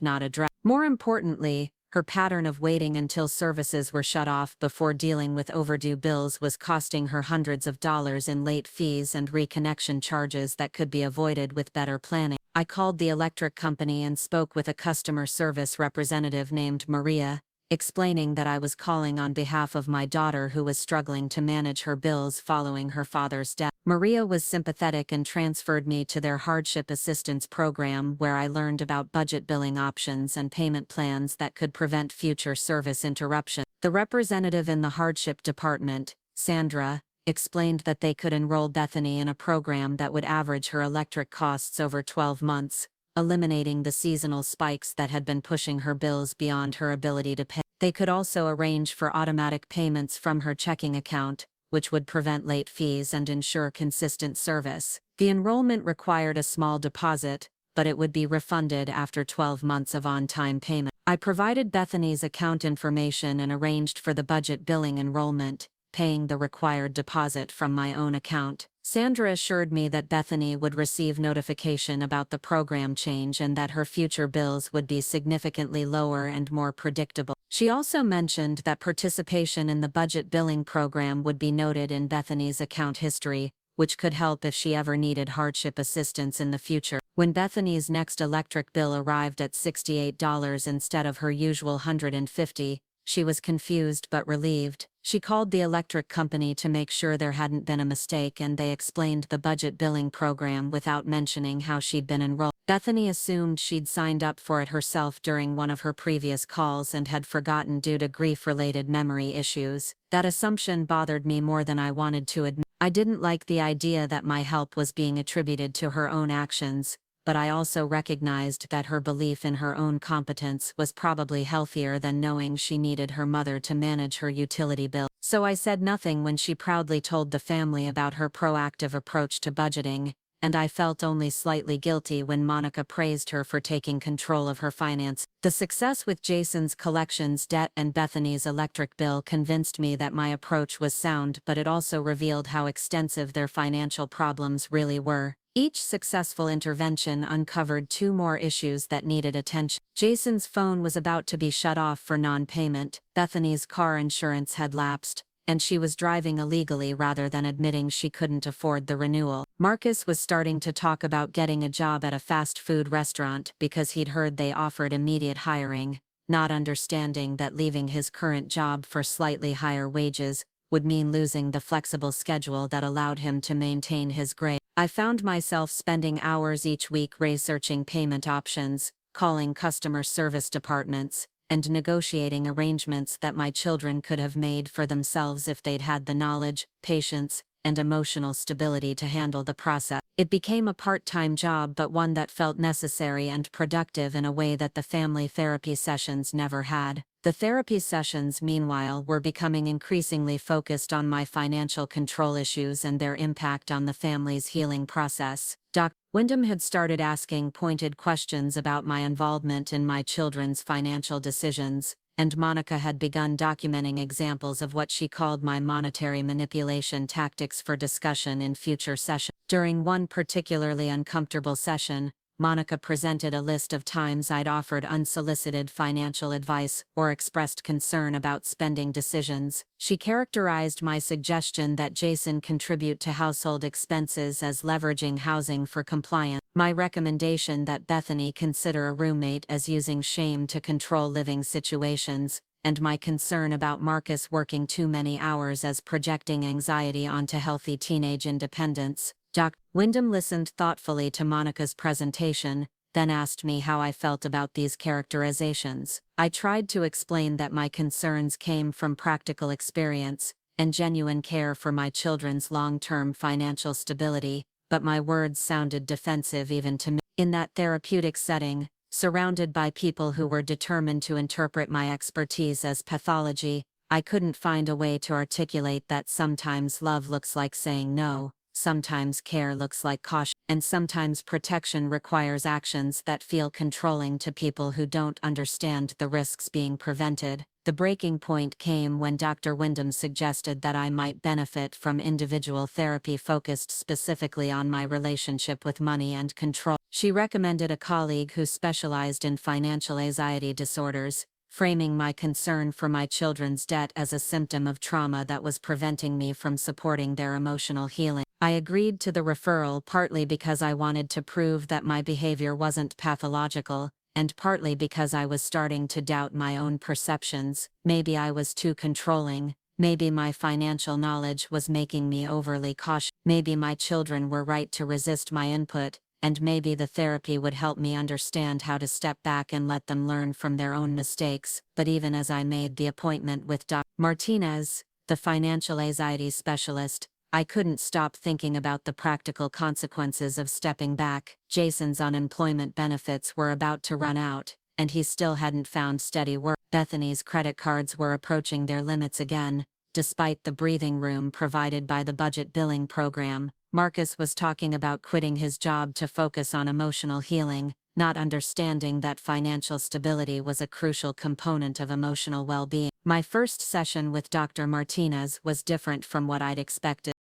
not addressed. More importantly, her pattern of waiting until services were shut off before dealing with overdue bills was costing her hundreds of dollars in late fees and reconnection charges that could be avoided with better planning. I called the electric company and spoke with a customer service representative named Maria, explaining that I was calling on behalf of my daughter who was struggling to manage her bills following her father's death. Maria was sympathetic and transferred me to their hardship assistance program, where I learned about budget billing options and payment plans that could prevent future service interruption. The representative in the hardship department, Sandra, explained that they could enroll Bethany in a program that would average her electric costs over 12 months, eliminating the seasonal spikes that had been pushing her bills beyond her ability to pay. They could also arrange for automatic payments from her checking account, which would prevent late fees and ensure consistent service. The enrollment required a small deposit, but it would be refunded after 12 months of on-time payment. I provided Bethany's account information and arranged for the budget billing enrollment, paying the required deposit from my own account. Sandra assured me that Bethany would receive notification about the program change and that her future bills would be significantly lower and more predictable. She also mentioned that participation in the budget billing program would be noted in Bethany's account history, which could help if she ever needed hardship assistance in the future. When Bethany's next electric bill arrived at $68 instead of her usual $150, she was confused but relieved. She called the electric company to make sure there hadn't been a mistake, and they explained the budget billing program without mentioning how she'd been enrolled. Bethany assumed she'd signed up for it herself during one of her previous calls and had forgotten due to grief-related memory issues. That assumption bothered me more than I wanted to admit. I didn't like the idea that my help was being attributed to her own actions, but I also recognized that her belief in her own competence was probably healthier than knowing she needed her mother to manage her utility bill. So I said nothing when she proudly told the family about her proactive approach to budgeting, and I felt only slightly guilty when Monica praised her for taking control of her finance. The success with Jason's collections debt and Bethany's electric bill convinced me that my approach was sound, but it also revealed how extensive their financial problems really were. Each successful intervention uncovered two more issues that needed attention. Jason's phone was about to be shut off for non-payment, Bethany's car insurance had lapsed, and she was driving illegally rather than admitting she couldn't afford the renewal. Marcus was starting to talk about getting a job at a fast food restaurant because he'd heard they offered immediate hiring, not understanding that leaving his current job for slightly higher wages would mean losing the flexible schedule that allowed him to maintain his grade. I found myself spending hours each week researching payment options, calling customer service departments, and negotiating arrangements that my children could have made for themselves if they'd had the knowledge, patience, and emotional stability to handle the process. It became a part-time job, but one that felt necessary and productive in a way that the family therapy sessions never had. The therapy sessions, meanwhile, were becoming increasingly focused on my financial control issues and their impact on the family's healing process. Dr. Wyndham had started asking pointed questions about my involvement in my children's financial decisions, and Monica had begun documenting examples of what she called my monetary manipulation tactics for discussion in future sessions. During one particularly uncomfortable session, Monica presented a list of times I'd offered unsolicited financial advice or expressed concern about spending decisions. She characterized my suggestion that Jason contribute to household expenses as leveraging housing for compliance, my recommendation that Bethany consider a roommate as using shame to control living situations, and my concern about Marcus working too many hours as projecting anxiety onto healthy teenage independence. Dr. Wyndham listened thoughtfully to Monica's presentation, then asked me how I felt about these characterizations. I tried to explain that my concerns came from practical experience and genuine care for my children's long-term financial stability, but my words sounded defensive even to me. In that therapeutic setting, surrounded by people who were determined to interpret my expertise as pathology, I couldn't find a way to articulate that sometimes love looks like saying no. sometimes care looks like caution, and sometimes protection requires actions that feel controlling to people who don't understand the risks being prevented. The breaking point came when Dr. Wyndham suggested that I might benefit from individual therapy focused specifically on my relationship with money and control. She recommended a colleague who specialized in financial anxiety disorders, framing my concern for my children's debt as a symptom of trauma that was preventing me from supporting their emotional healing. I agreed to the referral partly because I wanted to prove that my behavior wasn't pathological, and partly because I was starting to doubt my own perceptions. Maybe I was too controlling, maybe my financial knowledge was making me overly cautious, maybe my children were right to resist my input, and maybe the therapy would help me understand how to step back and let them learn from their own mistakes. But even as I made the appointment with Dr. Martinez, the financial anxiety specialist, I couldn't stop thinking about the practical consequences of stepping back. Jason's unemployment benefits were about to run out, and he still hadn't found steady work. Bethany's credit cards were approaching their limits again, despite the breathing room provided by the budget billing program. Marcus was talking about quitting his job to focus on emotional healing, not understanding that financial stability was a crucial component of emotional well-being. My first session with Dr. Martinez was different from what I'd expected.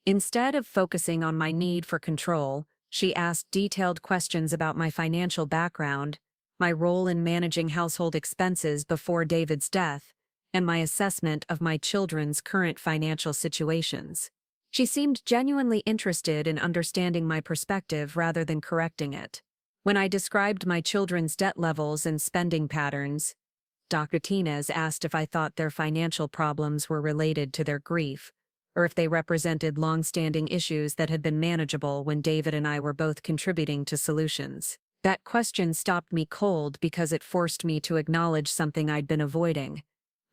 Instead of focusing on my need for control, she asked detailed questions about my financial background, my role in managing household expenses before David's death, and my assessment of my children's current financial situations. She seemed genuinely interested in understanding my perspective rather than correcting it. When I described my children's debt levels and spending patterns, Dr. Martinez asked if I thought their financial problems were related to their grief, or if they represented long-standing issues that had been manageable when David and I were both contributing to solutions. That question stopped me cold because it forced me to acknowledge something I'd been avoiding.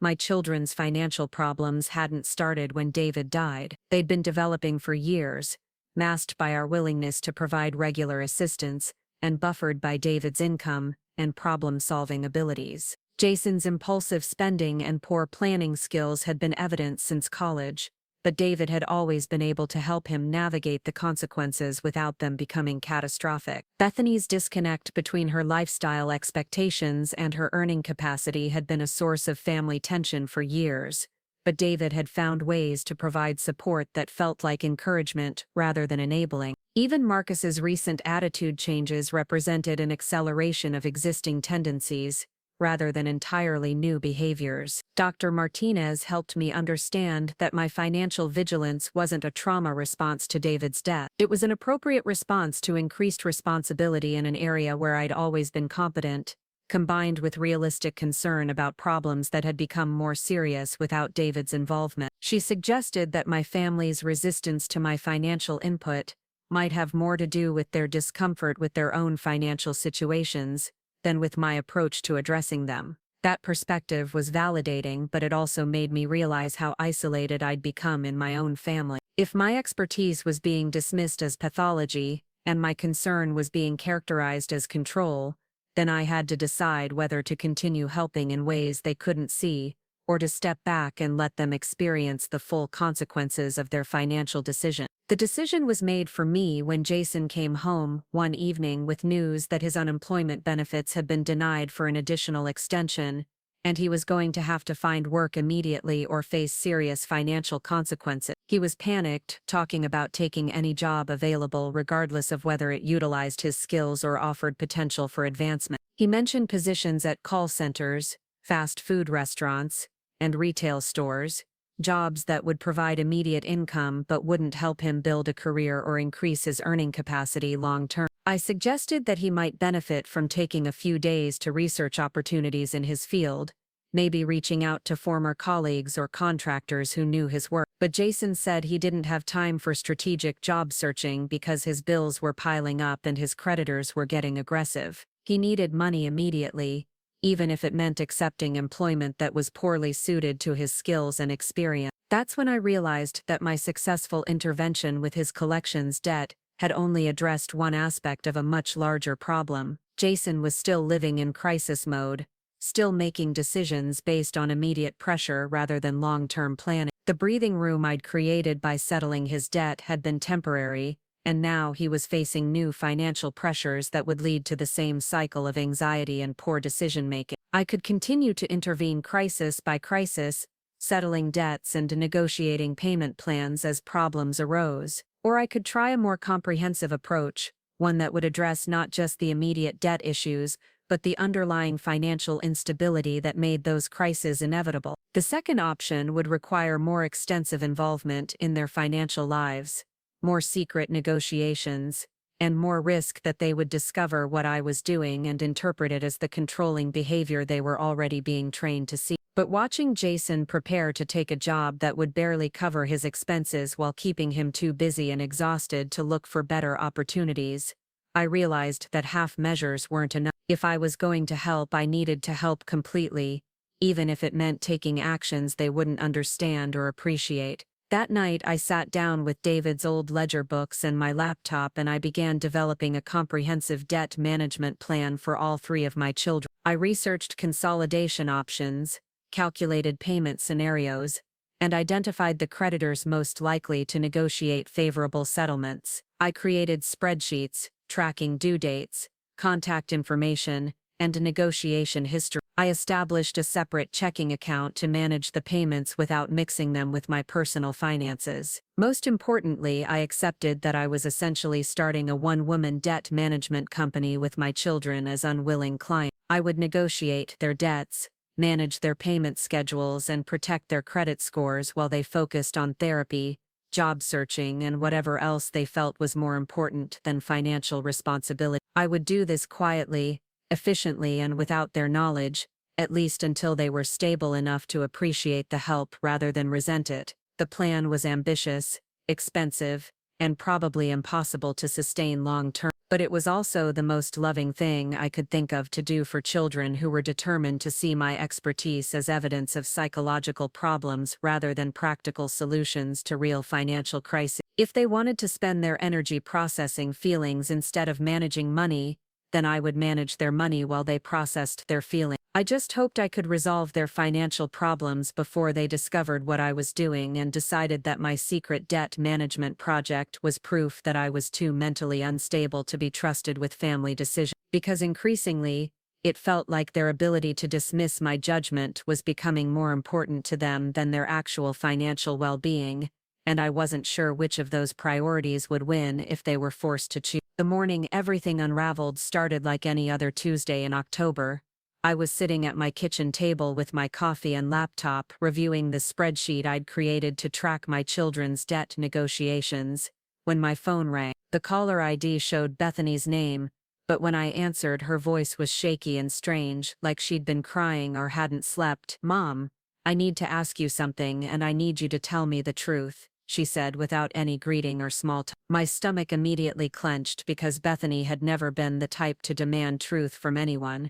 My children's financial problems hadn't started when David died. They'd been developing for years, masked by our willingness to provide regular assistance and buffered by David's income and problem-solving abilities. Jason's impulsive spending and poor planning skills had been evident since college, but David had always been able to help him navigate the consequences without them becoming catastrophic. Bethany's disconnect between her lifestyle expectations and her earning capacity had been a source of family tension for years, but David had found ways to provide support that felt like encouragement rather than enabling. Even Marcus's recent attitude changes represented an acceleration of existing tendencies, rather than entirely new behaviors. Dr. Martinez helped me understand that my financial vigilance wasn't a trauma response to David's death. It was an appropriate response to increased responsibility in an area where I'd always been competent, combined with realistic concern about problems that had become more serious without David's involvement. She suggested that my family's resistance to my financial input might have more to do with their discomfort with their own financial situations than with my approach to addressing them. That perspective was validating, but it also made me realize how isolated I'd become in my own family. If my expertise was being dismissed as pathology, and my concern was being characterized as control, then I had to decide whether to continue helping in ways they couldn't see, or to step back and let them experience the full consequences of their financial decision. The decision was made for me when Jason came home one evening with news that his unemployment benefits had been denied for an additional extension, and he was going to have to find work immediately or face serious financial consequences. He was panicked, talking about taking any job available regardless of whether it utilized his skills or offered potential for advancement. He mentioned positions at call centers, fast food restaurants, and retail stores, jobs that would provide immediate income but wouldn't help him build a career or increase his earning capacity long term. I suggested that he might benefit from taking a few days to research opportunities in his field, maybe reaching out to former colleagues or contractors who knew his work. But Jason said he didn't have time for strategic job searching because his bills were piling up and his creditors were getting aggressive. He needed money immediately, even if it meant accepting employment that was poorly suited to his skills and experience. That's when I realized that my successful intervention with his collections debt had only addressed one aspect of a much larger problem. Jason was still living in crisis mode, still making decisions based on immediate pressure rather than long-term planning. The breathing room I'd created by settling his debt had been temporary, and now he was facing new financial pressures that would lead to the same cycle of anxiety and poor decision-making. I could continue to intervene crisis by crisis, settling debts and negotiating payment plans as problems arose. Or I could try a more comprehensive approach, one that would address not just the immediate debt issues, but the underlying financial instability that made those crises inevitable. The second option would require more extensive involvement in their financial lives, more secret negotiations, and more risk that they would discover what I was doing and interpret it as the controlling behavior they were already being trained to see. But watching Jason prepare to take a job that would barely cover his expenses while keeping him too busy and exhausted to look for better opportunities, I realized that half measures weren't enough. If I was going to help, I needed to help completely, even if it meant taking actions they wouldn't understand or appreciate. That night I sat down with David's old ledger books and my laptop and I began developing a comprehensive debt management plan for all three of my children. I researched consolidation options, calculated payment scenarios, and identified the creditors most likely to negotiate favorable settlements. I created spreadsheets, tracking due dates, contact information, and a negotiation history. I established a separate checking account to manage the payments without mixing them with my personal finances. Most importantly, I accepted that I was essentially starting a one-woman debt management company with my children as unwilling clients. I would negotiate their debts, manage their payment schedules, and protect their credit scores while they focused on therapy, job searching, and whatever else they felt was more important than financial responsibility. I would do this quietly, efficiently, and without their knowledge, at least until they were stable enough to appreciate the help rather than resent it. The plan was ambitious, expensive, and probably impossible to sustain long-term, but it was also the most loving thing I could think of to do for children who were determined to see my expertise as evidence of psychological problems rather than practical solutions to real financial crises. If they wanted to spend their energy processing feelings instead of managing money, then I would manage their money while they processed their feelings. I just hoped I could resolve their financial problems before they discovered what I was doing and decided that my secret debt management project was proof that I was too mentally unstable to be trusted with family decisions. Because increasingly, it felt like their ability to dismiss my judgment was becoming more important to them than their actual financial well-being, and I wasn't sure which of those priorities would win if they were forced to choose. The morning everything unraveled started like any other Tuesday in October. I was sitting at my kitchen table with my coffee and laptop, reviewing the spreadsheet I'd created to track my children's debt negotiations, when my phone rang. The caller ID showed Bethany's name, but when I answered, her voice was shaky and strange, like she'd been crying or hadn't slept. "Mom, I need to ask you something, and I need you to tell me the truth," she said without any greeting or small talk. My stomach immediately clenched because Bethany had never been the type to demand truth from anyone.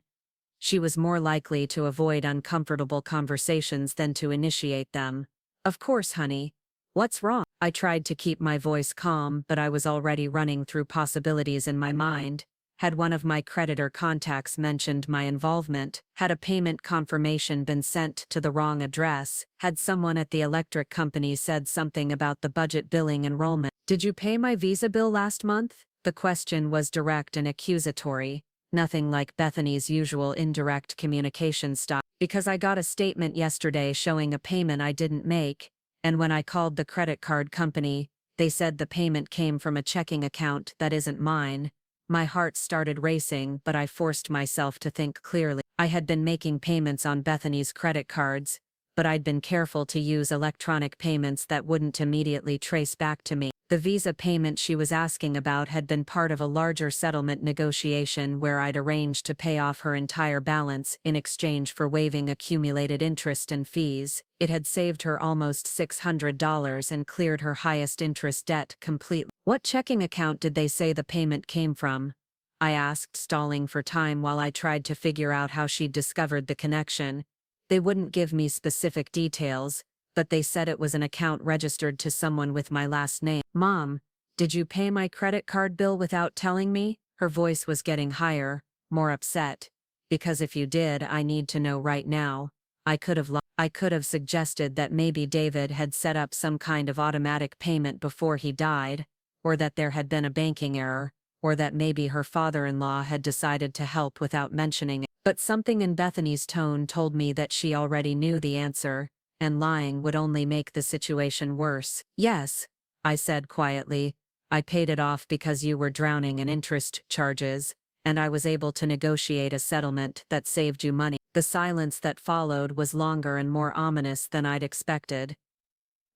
She was more likely to avoid uncomfortable conversations than to initiate them. "Of course, honey. What's wrong?" I tried to keep my voice calm, but I was already running through possibilities in my mind. Had one of my creditor contacts mentioned my involvement? Had a payment confirmation been sent to the wrong address? Had someone at the electric company said something about the budget billing enrollment? "Did you pay my Visa bill last month?" The question was direct and accusatory, nothing like Bethany's usual indirect communication style. "Because I got a statement yesterday showing a payment I didn't make, and when I called the credit card company, they said the payment came from a checking account that isn't mine." My heart started racing, but I forced myself to think clearly. I had been making payments on Bethany's credit cards, but I'd been careful to use electronic payments that wouldn't immediately trace back to me. The Visa payment she was asking about had been part of a larger settlement negotiation where I'd arranged to pay off her entire balance in exchange for waiving accumulated interest and fees. It had saved her almost $600 and cleared her highest interest debt completely. "What checking account did they say the payment came from?" I asked, stalling for time while I tried to figure out how she'd discovered the connection. They wouldn't give me specific details, but they said it was an account registered to someone with my last name. "Mom, did you pay my credit card bill without telling me?" Her voice was getting higher, more upset. "Because if you did, I need to know right now. I could have lost." I could have suggested that maybe David had set up some kind of automatic payment before he died, or that there had been a banking error, or that maybe her father-in-law had decided to help without mentioning it. But something in Bethany's tone told me that she already knew the answer, and lying would only make the situation worse. "Yes," I said quietly. "I paid it off because you were drowning in interest charges, and I was able to negotiate a settlement that saved you money." The silence that followed was longer and more ominous than I'd expected.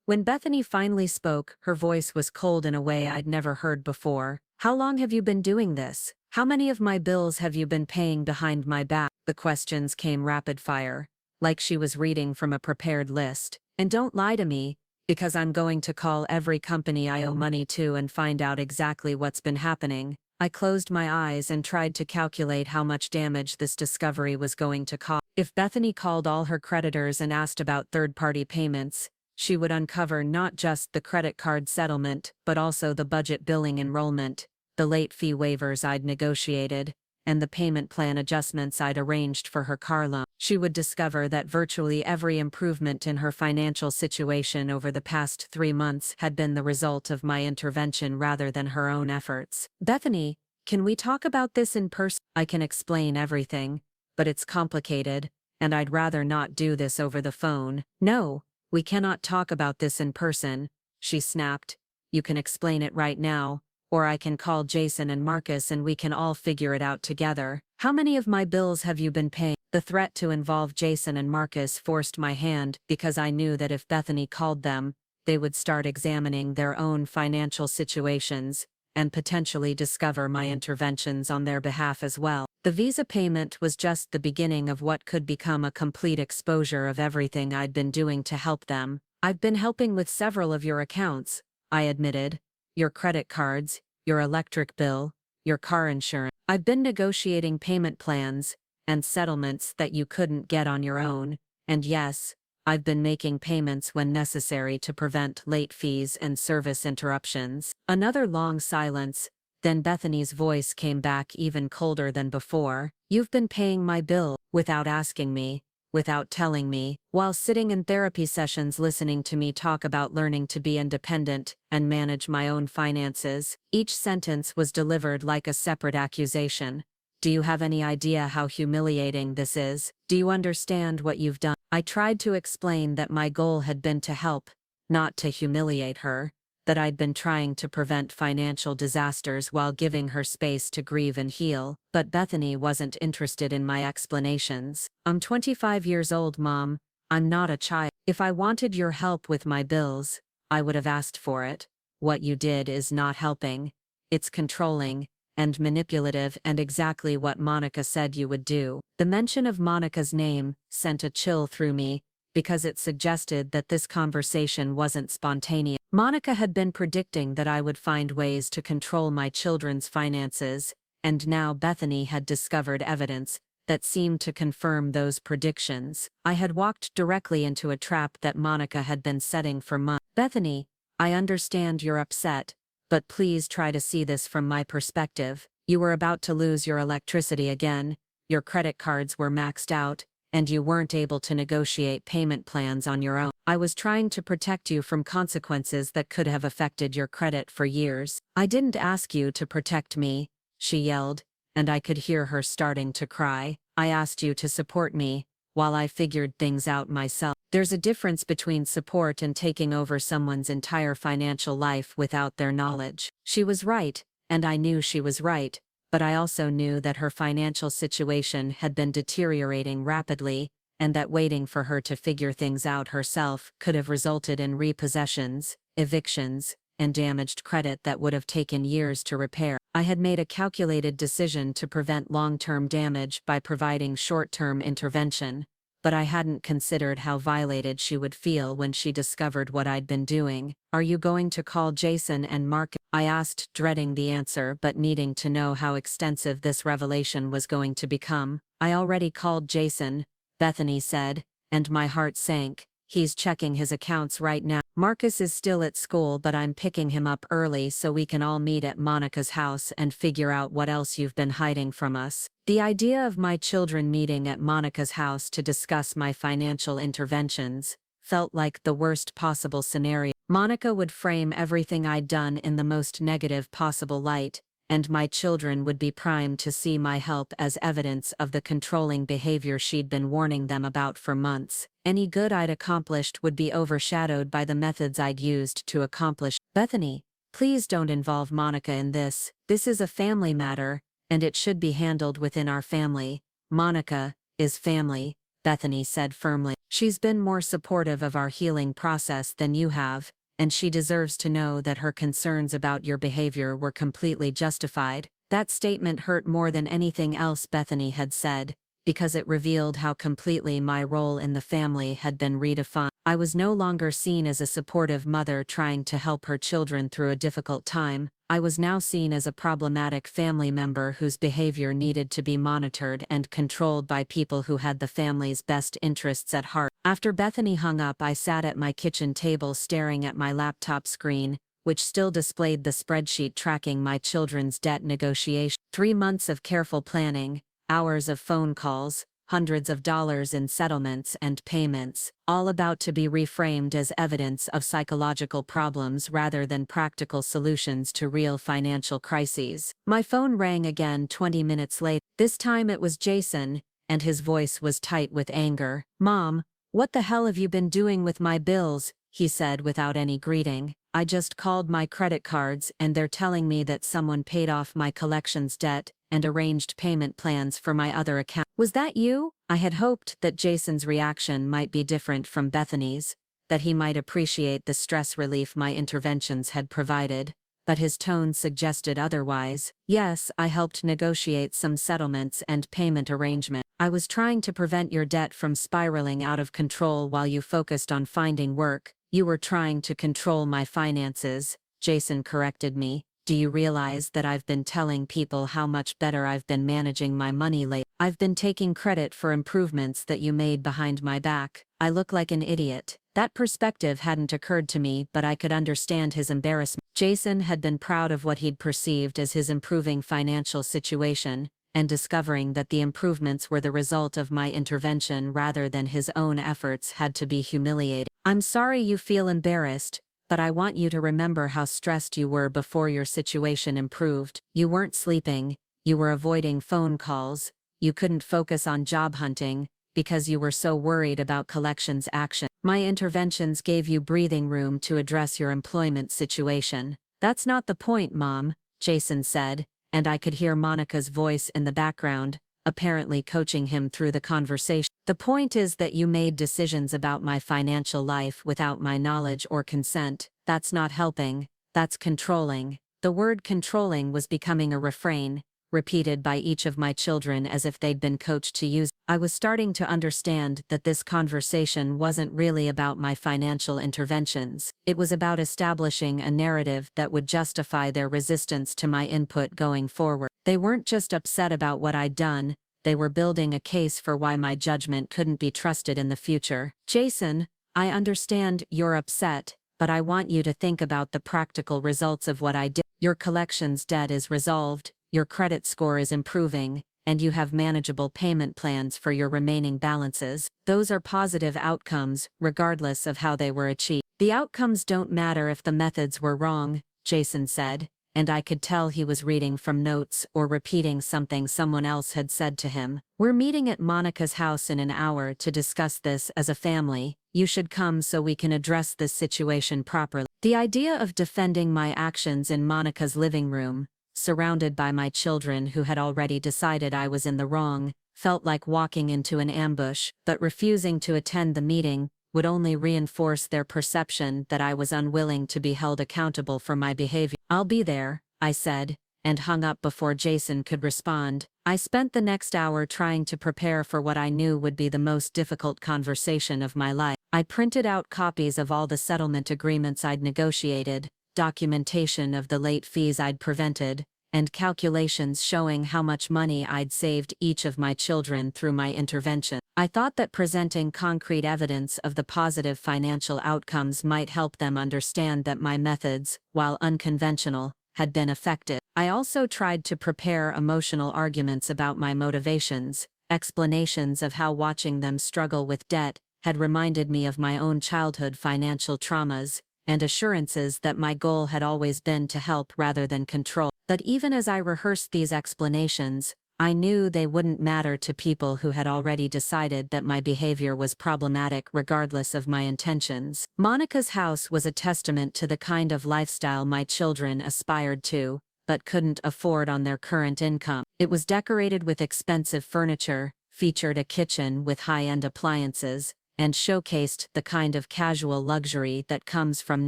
When Bethany finally spoke, her voice was cold in a way I'd never heard before. "How long have you been doing this? How many of my bills have you been paying behind my back?" The questions came rapid fire, like she was reading from a prepared list. "And don't lie to me, because I'm going to call every company I owe money to and find out exactly what's been happening." I closed my eyes and tried to calculate how much damage this discovery was going to cause. If Bethany called all her creditors and asked about third-party payments, she would uncover not just the credit card settlement but also the budget billing enrollment, the late fee waivers I'd negotiated, and the payment plan adjustments I'd arranged for her car loan. She would discover that virtually every improvement in her financial situation over the past 3 months had been the result of my intervention rather than her own efforts. "Bethany, can we talk about this in person? I can explain everything, but it's complicated, and I'd rather not do this over the phone." "No, we cannot talk about this in person," she snapped. "You can explain it right now, or I can call Jason and Marcus and we can all figure it out together. How many of my bills have you been paying?" The threat to involve Jason and Marcus forced my hand because I knew that if Bethany called them, they would start examining their own financial situations and potentially discover my interventions on their behalf as well. The visa payment was just the beginning of what could become a complete exposure of everything I'd been doing to help them. "I've been helping with several of your accounts," I admitted. "Your credit cards, your electric bill, your car insurance. I've been negotiating payment plans and settlements that you couldn't get on your own, and yes, I've been making payments when necessary to prevent late fees and service interruptions." Another long silence, then Bethany's voice came back even colder than before. "You've been paying my bill without asking me, without telling me, while sitting in therapy sessions listening to me talk about learning to be independent and manage my own finances." Each sentence was delivered like a separate accusation. "Do you have any idea how humiliating this is? Do you understand what you've done?" I tried to explain that my goal had been to help, not to humiliate her, that I'd been trying to prevent financial disasters while giving her space to grieve and heal, but Bethany wasn't interested in my explanations. "I'm 25 years old, Mom. I'm not a child. If I wanted your help with my bills, I would have asked for it. What you did is not helping. It's controlling and manipulative and exactly what Monica said you would do." The mention of Monica's name sent a chill through me, because it suggested that this conversation wasn't spontaneous. Monica had been predicting that I would find ways to control my children's finances, and now Bethany had discovered evidence that seemed to confirm those predictions. I had walked directly into a trap that Monica had been setting for months. "Bethany, I understand you're upset, but please try to see this from my perspective. You were about to lose your electricity again, your credit cards were maxed out, and you weren't able to negotiate payment plans on your own. I was trying to protect you from consequences that could have affected your credit for years." "I didn't ask you to protect me," she yelled, and I could hear her starting to cry. "I asked you to support me, while I figured things out myself. There's a difference between support and taking over someone's entire financial life without their knowledge." She was right, and I knew she was right, but I also knew that her financial situation had been deteriorating rapidly, and that waiting for her to figure things out herself could have resulted in repossessions, evictions, and damaged credit that would have taken years to repair. I had made a calculated decision to prevent long-term damage by providing short-term intervention, but I hadn't considered how violated she would feel when she discovered what I'd been doing. "Are you going to call Jason and Mark?" I asked, dreading the answer but needing to know how extensive this revelation was going to become. "I already called Jason," Bethany said, and my heart sank, He's checking his accounts right now. Marcus is still at school, but I'm picking him up early so we can all meet at Monica's house and figure out what else you've been hiding from us. The idea of my children meeting at Monica's house to discuss my financial interventions felt like the worst possible scenario. Monica would frame everything I'd done in the most negative possible light, and my children would be primed to see my help as evidence of the controlling behavior she'd been warning them about for months. Any good I'd accomplished would be overshadowed by the methods I'd used to accomplish. Bethany, please don't involve Monica in this. This is a family matter, and it should be handled within our family. Monica is family, Bethany said firmly. She's been more supportive of our healing process than you have, and she deserves to know that her concerns about your behavior were completely justified. That statement hurt more than anything else Bethany had said, because it revealed how completely my role in the family had been redefined. I was no longer seen as a supportive mother trying to help her children through a difficult time. I was now seen as a problematic family member whose behavior needed to be monitored and controlled by people who had the family's best interests at heart. After Bethany hung up, I sat at my kitchen table staring at my laptop screen, which still displayed the spreadsheet tracking my children's debt negotiation. 3 months of careful planning, hours of phone calls, hundreds of dollars in settlements and payments, all about to be reframed as evidence of psychological problems rather than practical solutions to real financial crises. My phone rang again 20 minutes later. This time it was Jason, and his voice was tight with anger. "Mom, what the hell have you been doing with my bills?" he said without any greeting. "I just called my credit cards and they're telling me that someone paid off my collections debt and arranged payment plans for my other account." "Was that you?" I had hoped that Jason's reaction might be different from Bethany's, that he might appreciate the stress relief my interventions had provided, but his tone suggested otherwise. "Yes, I helped negotiate some settlements and payment arrangements. I was trying to prevent your debt from spiraling out of control while you focused on finding work. You were trying to control my finances," Jason corrected me. "Do you realize that I've been telling people how much better I've been managing my money lately? I've been taking credit for improvements that you made behind my back. I look like an idiot." That perspective hadn't occurred to me, but I could understand his embarrassment. Jason had been proud of what he'd perceived as his improving financial situation, and discovering that the improvements were the result of my intervention rather than his own efforts had to be humiliating. "I'm sorry you feel embarrassed, but I want you to remember how stressed you were before your situation improved. You weren't sleeping, you were avoiding phone calls, you couldn't focus on job hunting, because you were so worried about collections action. My interventions gave you breathing room to address your employment situation." "That's not the point, Mom," Jason said, and I could hear Monica's voice in the background, apparently coaching him through the conversation. "The point is that you made decisions about my financial life without my knowledge or consent. That's not helping, that's controlling." The word controlling was becoming a refrain, repeated by each of my children as if they'd been coached to use. I was starting to understand that this conversation wasn't really about my financial interventions. It was about establishing a narrative that would justify their resistance to my input going forward. They weren't just upset about what I'd done, they were building a case for why my judgment couldn't be trusted in the future. "Jason, I understand you're upset, but I want you to think about the practical results of what I did. Your collections debt is resolved, your credit score is improving, and you have manageable payment plans for your remaining balances. Those are positive outcomes, regardless of how they were achieved." "The outcomes don't matter if the methods were wrong," Jason said, and I could tell he was reading from notes or repeating something someone else had said to him. "We're meeting at Monica's house in an hour to discuss this as a family. You should come so we can address this situation properly." The idea of defending my actions in Monica's living room, surrounded by my children who had already decided I was in the wrong, felt like walking into an ambush, but refusing to attend the meeting would only reinforce their perception that I was unwilling to be held accountable for my behavior. "I'll be there," I said, and hung up before Jason could respond. I spent the next hour trying to prepare for what I knew would be the most difficult conversation of my life. I printed out copies of all the settlement agreements I'd negotiated, documentation of the late fees I'd prevented, and calculations showing how much money I'd saved each of my children through my intervention. I thought that presenting concrete evidence of the positive financial outcomes might help them understand that my methods, while unconventional, had been effective. I also tried to prepare emotional arguments about my motivations, explanations of how watching them struggle with debt had reminded me of my own childhood financial traumas, and assurances that my goal had always been to help rather than control. But even as I rehearsed these explanations, I knew they wouldn't matter to people who had already decided that my behavior was problematic regardless of my intentions. Monica's house was a testament to the kind of lifestyle my children aspired to, but couldn't afford on their current income. It was decorated with expensive furniture, featured a kitchen with high-end appliances, and showcased the kind of casual luxury that comes from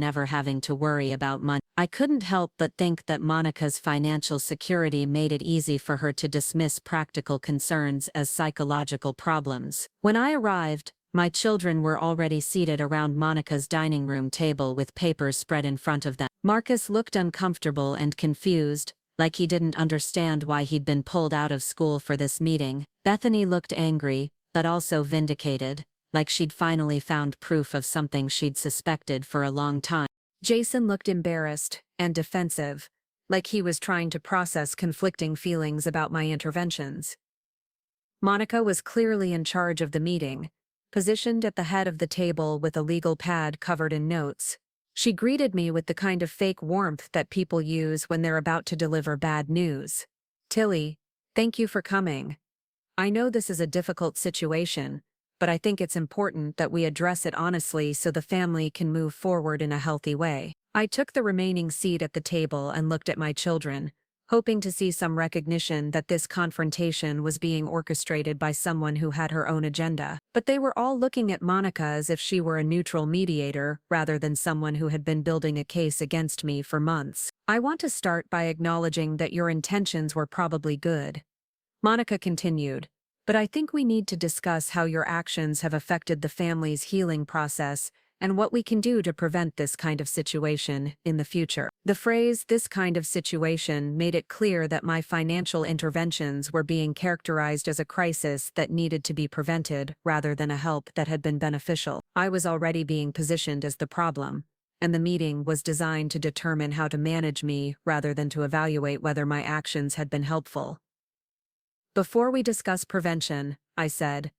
never having to worry about money. I couldn't help but think that Monica's financial security made it easy for her to dismiss practical concerns as psychological problems. When I arrived, my children were already seated around Monica's dining room table with papers spread in front of them. Marcus looked uncomfortable and confused, like he didn't understand why he'd been pulled out of school for this meeting. Bethany looked angry, but also vindicated, like she'd finally found proof of something she'd suspected for a long time. Jason looked embarrassed and defensive, like he was trying to process conflicting feelings about my interventions. Monica was clearly in charge of the meeting, positioned at the head of the table with a legal pad covered in notes. She greeted me with the kind of fake warmth that people use when they're about to deliver bad news. "Tillie, thank you for coming. I know this is a difficult situation, but I think it's important that we address it honestly so the family can move forward in a healthy way." I took the remaining seat at the table and looked at my children, hoping to see some recognition that this confrontation was being orchestrated by someone who had her own agenda. But they were all looking at Monica as if she were a neutral mediator rather than someone who had been building a case against me for months. "I want to start by acknowledging that your intentions were probably good," Monica continued, "but I think we need to discuss how your actions have affected the family's healing process and what we can do to prevent this kind of situation in the future." The phrase "this kind of situation" made it clear that my financial interventions were being characterized as a crisis that needed to be prevented rather than a help that had been beneficial. I was already being positioned as the problem, and the meeting was designed to determine how to manage me rather than to evaluate whether my actions had been helpful. "Before we discuss prevention," I said,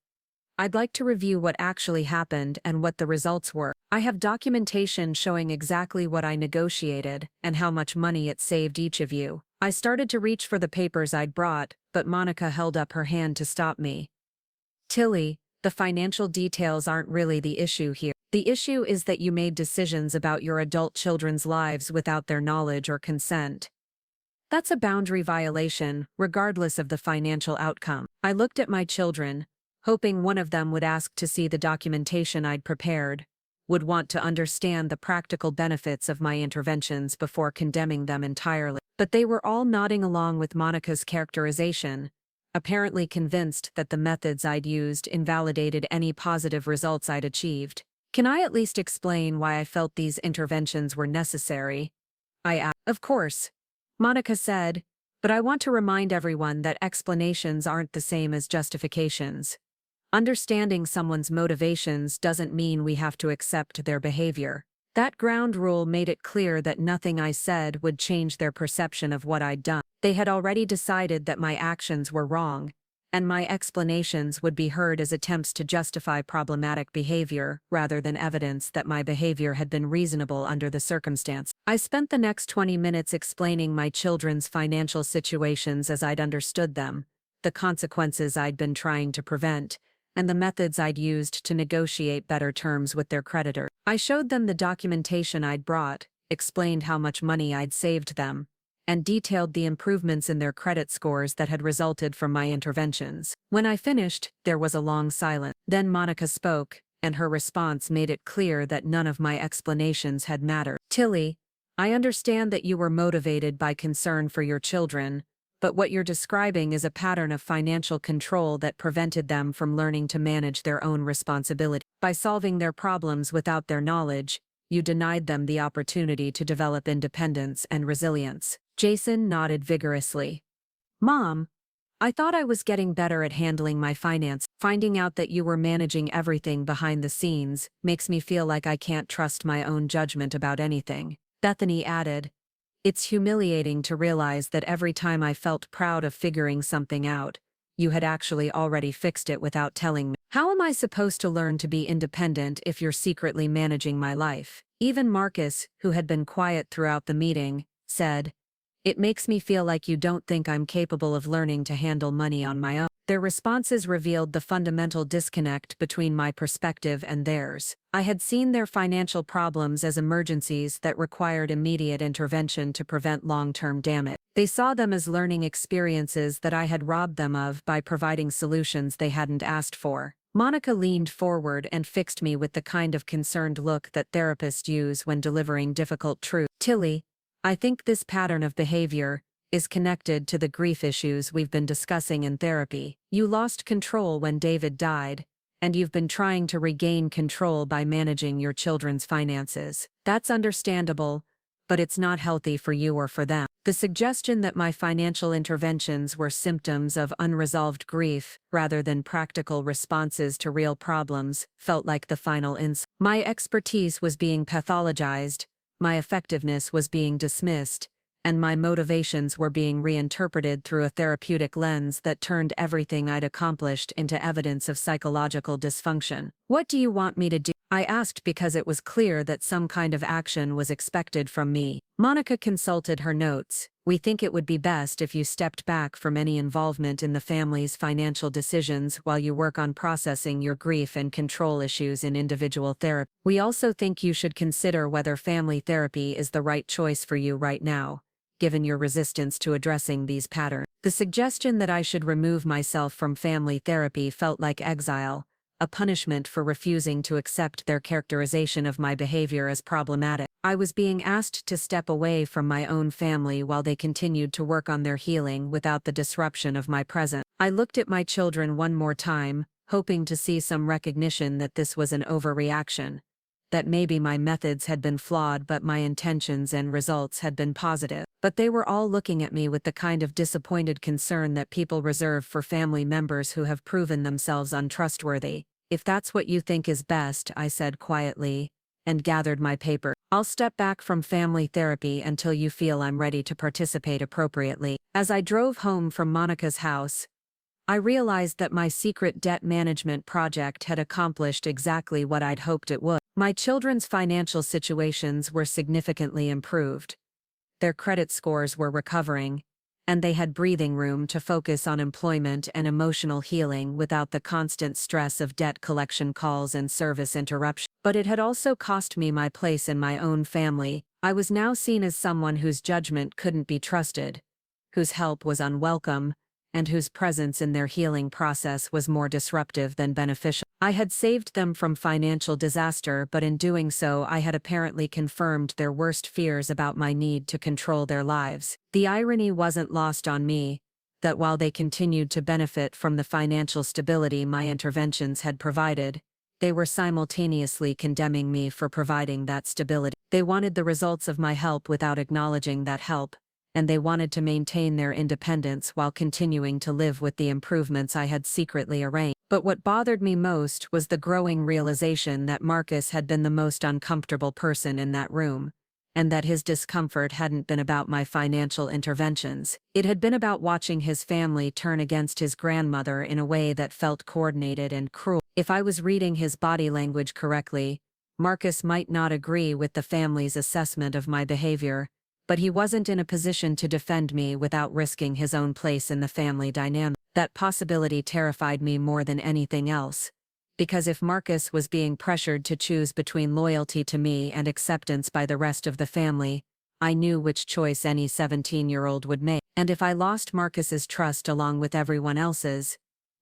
"I'd like to review what actually happened and what the results were. I have documentation showing exactly what I negotiated and how much money it saved each of you." I started to reach for the papers I'd brought, but Monica held up her hand to stop me. "Tillie, the financial details aren't really the issue here. The issue is that you made decisions about your adult children's lives without their knowledge or consent. That's a boundary violation, regardless of the financial outcome." I looked at my children, hoping one of them would ask to see the documentation I'd prepared, would want to understand the practical benefits of my interventions before condemning them entirely. But they were all nodding along with Monica's characterization, apparently convinced that the methods I'd used invalidated any positive results I'd achieved. "Can I at least explain why I felt these interventions were necessary?" I asked. "Of course," Monica said, "but I want to remind everyone that explanations aren't the same as justifications. Understanding someone's motivations doesn't mean we have to accept their behavior." That ground rule made it clear that nothing I said would change their perception of what I'd done. They had already decided that my actions were wrong, and my explanations would be heard as attempts to justify problematic behavior rather than evidence that my behavior had been reasonable under the circumstance. I spent the next 20 minutes explaining my children's financial situations as I'd understood them, the consequences I'd been trying to prevent, and the methods I'd used to negotiate better terms with their creditor. I showed them the documentation I'd brought, explained how much money I'd saved them, and detailed the improvements in their credit scores that had resulted from my interventions. When I finished, there was a long silence. Then Monica spoke, and her response made it clear that none of my explanations had mattered. "Tillie, I understand that you were motivated by concern for your children, but what you're describing is a pattern of financial control that prevented them from learning to manage their own responsibility. By solving their problems without their knowledge, you denied them the opportunity to develop independence and resilience." Jason nodded vigorously. Mom, I thought I was getting better at handling my finance. Finding out that you were managing everything behind the scenes makes me feel like I can't trust my own judgment about anything. Bethany added, it's humiliating to realize that every time I felt proud of figuring something out, you had actually already fixed it without telling me. How am I supposed to learn to be independent if you're secretly managing my life? Even Marcus, who had been quiet throughout the meeting, said, it makes me feel like you don't think I'm capable of learning to handle money on my own. Their responses revealed the fundamental disconnect between my perspective and theirs. I had seen their financial problems as emergencies that required immediate intervention to prevent long-term damage. They saw them as learning experiences that I had robbed them of by providing solutions they hadn't asked for. Monica leaned forward and fixed me with the kind of concerned look that therapists use when delivering difficult truth. Tillie, I think this pattern of behavior is connected to the grief issues we've been discussing in therapy. You lost control when David died, and you've been trying to regain control by managing your children's finances. That's understandable, but it's not healthy for you or for them. The suggestion that my financial interventions were symptoms of unresolved grief rather than practical responses to real problems felt like the final insult. My expertise was being pathologized, my effectiveness was being dismissed, and my motivations were being reinterpreted through a therapeutic lens that turned everything I'd accomplished into evidence of psychological dysfunction. What do you want me to do? I asked because it was clear that some kind of action was expected from me. Monica consulted her notes. We think it would be best if you stepped back from any involvement in the family's financial decisions while you work on processing your grief and control issues in individual therapy. We also think you should consider whether family therapy is the right choice for you right now, given your resistance to addressing these patterns. The suggestion that I should remove myself from family therapy felt like exile, a punishment for refusing to accept their characterization of my behavior as problematic. I was being asked to step away from my own family while they continued to work on their healing without the disruption of my presence. I looked at my children one more time, hoping to see some recognition that this was an overreaction, that maybe my methods had been flawed but my intentions and results had been positive. But they were all looking at me with the kind of disappointed concern that people reserve for family members who have proven themselves untrustworthy. If that's what you think is best, I said quietly, and gathered my paper. I'll step back from family therapy until you feel I'm ready to participate appropriately. As I drove home from Monica's house, I realized that my secret debt management project had accomplished exactly what I'd hoped it would. My children's financial situations were significantly improved. Their credit scores were recovering, and they had breathing room to focus on employment and emotional healing without the constant stress of debt collection calls and service interruption. But it had also cost me my place in my own family. I was now seen as someone whose judgment couldn't be trusted, whose help was unwelcome, and whose presence in their healing process was more disruptive than beneficial. I had saved them from financial disaster, but in doing so I had apparently confirmed their worst fears about my need to control their lives. The irony wasn't lost on me, that while they continued to benefit from the financial stability my interventions had provided, they were simultaneously condemning me for providing that stability. They wanted the results of my help without acknowledging that help, and they wanted to maintain their independence while continuing to live with the improvements I had secretly arranged. But what bothered me most was the growing realization that Marcus had been the most uncomfortable person in that room, and that his discomfort hadn't been about my financial interventions. It had been about watching his family turn against his grandmother in a way that felt coordinated and cruel. If I was reading his body language correctly, Marcus might not agree with the family's assessment of my behavior, but he wasn't in a position to defend me without risking his own place in the family dynamic. That possibility terrified me more than anything else, because if Marcus was being pressured to choose between loyalty to me and acceptance by the rest of the family, I knew which choice any 17-year-old would make. And if I lost Marcus's trust along with everyone else's,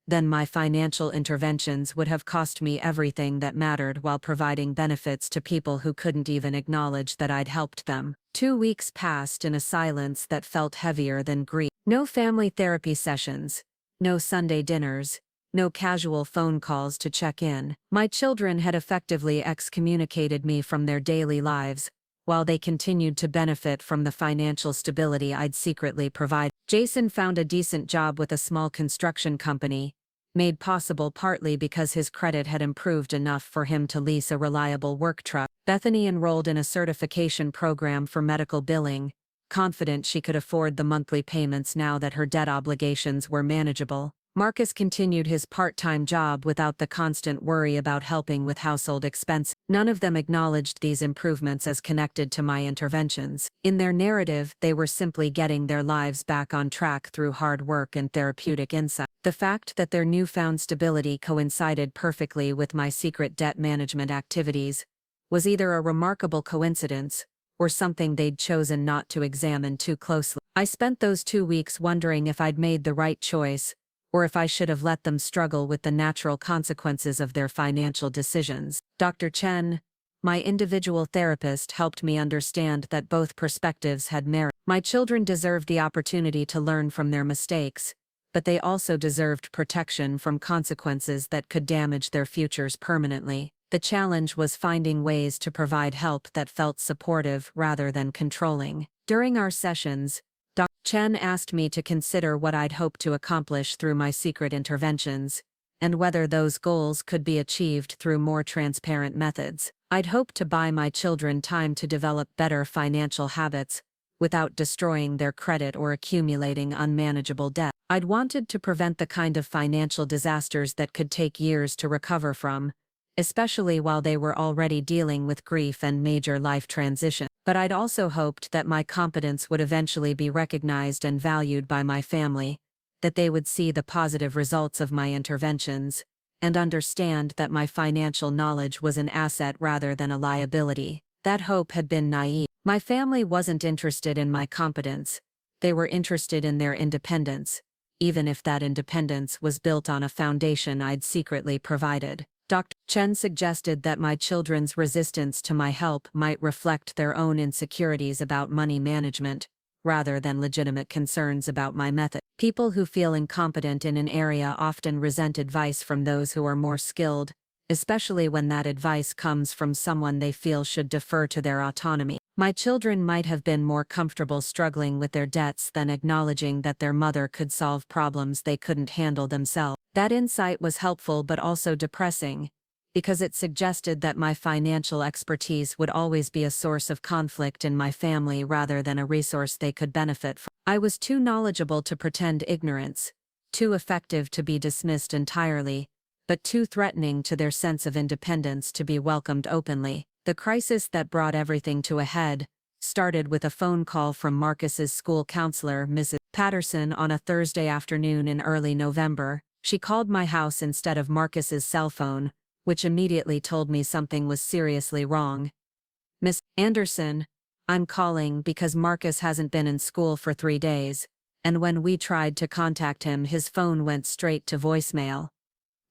then my financial interventions would have cost me everything that mattered while providing benefits to people who couldn't even acknowledge that I'd helped them. 2 weeks passed in a silence that felt heavier than grief. No family therapy sessions, no Sunday dinners, no casual phone calls to check in. My children had effectively excommunicated me from their daily lives, while they continued to benefit from the financial stability I'd secretly provided. Jason found a decent job with a small construction company, made possible partly because his credit had improved enough for him to lease a reliable work truck. Bethany enrolled in a certification program for medical billing, confident she could afford the monthly payments now that her debt obligations were manageable. Marcus continued his part-time job without the constant worry about helping with household expenses. None of them acknowledged these improvements as connected to my interventions. In their narrative, they were simply getting their lives back on track through hard work and therapeutic insight. The fact that their newfound stability coincided perfectly with my secret debt management activities was either a remarkable coincidence or something they'd chosen not to examine too closely. I spent those 2 weeks wondering if I'd made the right choice, or if I should have let them struggle with the natural consequences of their financial decisions. Dr. Chen, my individual therapist, helped me understand that both perspectives had merit. My children deserved the opportunity to learn from their mistakes, but they also deserved protection from consequences that could damage their futures permanently. The challenge was finding ways to provide help that felt supportive rather than controlling. During our sessions, Dr. Chen asked me to consider what I'd hoped to accomplish through my secret interventions, and whether those goals could be achieved through more transparent methods. I'd hoped to buy my children time to develop better financial habits, without destroying their credit or accumulating unmanageable debt. I'd wanted to prevent the kind of financial disasters that could take years to recover from, especially while they were already dealing with grief and major life transition. But I'd also hoped that my competence would eventually be recognized and valued by my family, that they would see the positive results of my interventions, and understand that my financial knowledge was an asset rather than a liability. That hope had been naive. My family wasn't interested in my competence, they were interested in their independence, even if that independence was built on a foundation I'd secretly provided. Dr. Chen suggested that my children's resistance to my help might reflect their own insecurities about money management, rather than legitimate concerns about my method. People who feel incompetent in an area often resent advice from those who are more skilled, especially when that advice comes from someone they feel should defer to their autonomy. My children might have been more comfortable struggling with their debts than acknowledging that their mother could solve problems they couldn't handle themselves. That insight was helpful but also depressing, because it suggested that my financial expertise would always be a source of conflict in my family rather than a resource they could benefit from. I was too knowledgeable to pretend ignorance, too effective to be dismissed entirely, but too threatening to their sense of independence to be welcomed openly. The crisis that brought everything to a head started with a phone call from Marcus's school counselor, Mrs. Patterson, on a Thursday afternoon in early November. She called my house instead of Marcus's cell phone, which immediately told me something was seriously wrong. "Miss Anderson, I'm calling because Marcus hasn't been in school for 3 days, and when we tried to contact him, his phone went straight to voicemail.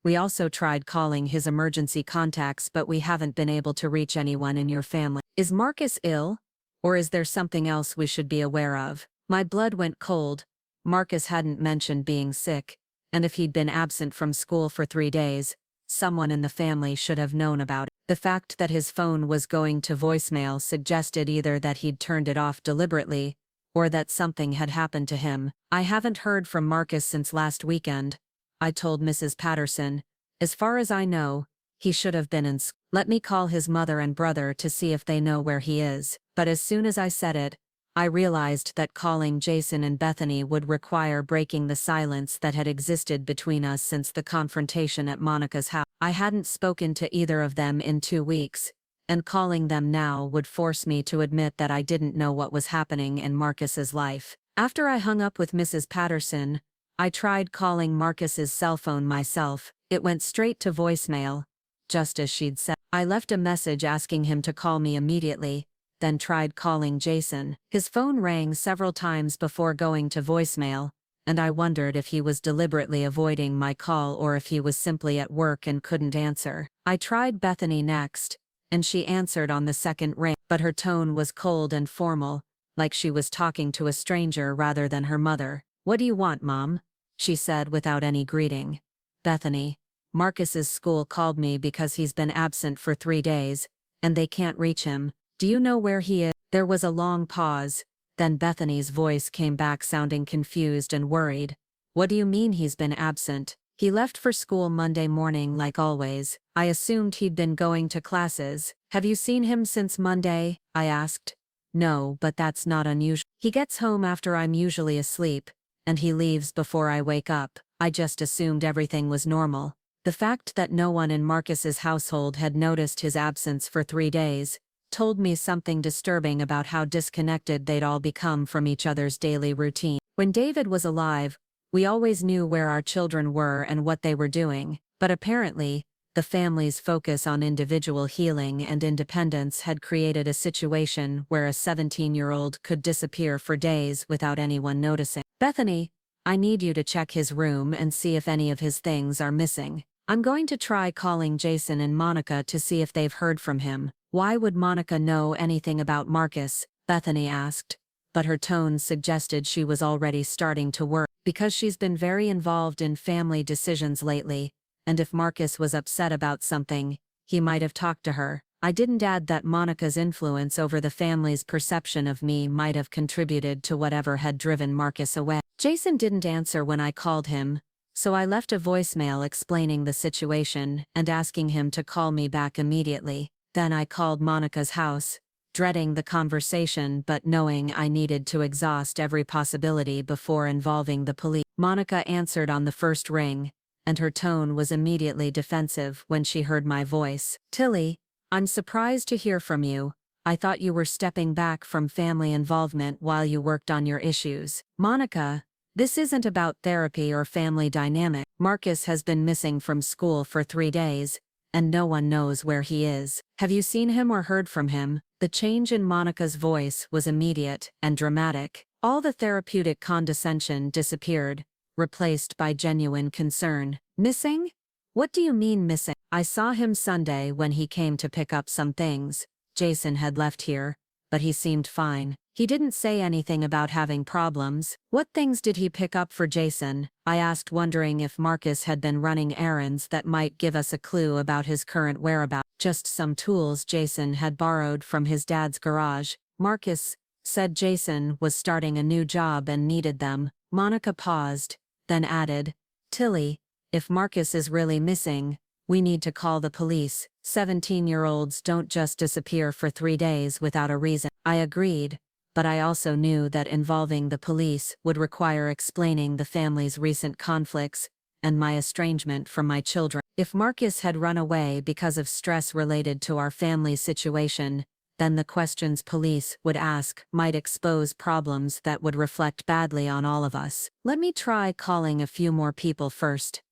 We also tried calling his emergency contacts, but we haven't been able to reach anyone in your family. Is Marcus ill, or is there something else we should be aware of?" My blood went cold. Marcus hadn't mentioned being sick, and if he'd been absent from school for 3 days, someone in the family should have known about it. The fact that his phone was going to voicemail suggested either that he'd turned it off deliberately, or that something had happened to him. "I haven't heard from Marcus since last weekend," I told Mrs. Patterson. "As far as I know, he should have been in school. Let me call his mother and brother to see if they know where he is." But as soon as I said it, I realized that calling Jason and Bethany would require breaking the silence that had existed between us since the confrontation at Monica's house. I hadn't spoken to either of them in 2 weeks, and calling them now would force me to admit that I didn't know what was happening in Marcus's life. After I hung up with Mrs. Patterson, I tried calling Marcus's cell phone myself. It went straight to voicemail, just as she'd said. I left a message asking him to call me immediately, then tried calling Jason. His phone rang several times before going to voicemail, and I wondered if he was deliberately avoiding my call or if he was simply at work and couldn't answer. I tried Bethany next, and she answered on the second ring, but her tone was cold and formal, like she was talking to a stranger rather than her mother. "What do you want, Mom?" she said without any greeting. "Bethany, Marcus's school called me because he's been absent for 3 days, and they can't reach him. Do you know where he is? There was a long pause. Then Bethany's voice came back sounding confused and worried. What do you mean he's been absent? He left for school Monday morning like always. I assumed he'd been going to classes. Have you seen him since Monday? I asked. No, but that's not unusual. He gets home after I'm usually asleep, and he leaves before I wake up. I just assumed everything was normal. The fact that no one in Marcus's household had noticed his absence for 3 days told me something disturbing about how disconnected they'd all become from each other's daily routine. When David was alive, we always knew where our children were and what they were doing, but apparently, the family's focus on individual healing and independence had created a situation where a 17-year-old could disappear for days without anyone noticing. Bethany, I need you to check his room and see if any of his things are missing. I'm going to try calling Jason and Monica to see if they've heard from him. Why would Monica know anything about Marcus? Bethany asked, but her tone suggested she was already starting to worry. Because she's been very involved in family decisions lately, and if Marcus was upset about something, he might have talked to her. I didn't add that Monica's influence over the family's perception of me might have contributed to whatever had driven Marcus away. Jason didn't answer when I called him, so I left a voicemail explaining the situation and asking him to call me back immediately. Then I called Monica's house, dreading the conversation but knowing I needed to exhaust every possibility before involving the police. Monica answered on the first ring, and her tone was immediately defensive when she heard my voice. Tillie, I'm surprised to hear from you. I thought you were stepping back from family involvement while you worked on your issues. Monica, this isn't about therapy or family dynamic. Marcus has been missing from school for 3 days, and no one knows where he is. Have you seen him or heard from him? The change in Monica's voice was immediate and dramatic. All the therapeutic condescension disappeared, replaced by genuine concern. Missing? What do you mean missing? I saw him Sunday when he came to pick up some things. Jason had left here, but he seemed fine. He didn't say anything about having problems. What things did he pick up for Jason? I asked, wondering if Marcus had been running errands that might give us a clue about his current whereabouts. Just some tools Jason had borrowed from his dad's garage. Marcus said Jason was starting a new job and needed them. Monica paused, then added, Tillie, if Marcus is really missing, we need to call the police. 17-year-olds don't just disappear for 3 days without a reason. I agreed, but I also knew that involving the police would require explaining the family's recent conflicts and my estrangement from my children. If Marcus had run away because of stress related to our family situation, then the questions police would ask might expose problems that would reflect badly on all of us. Let me try calling a few more people first.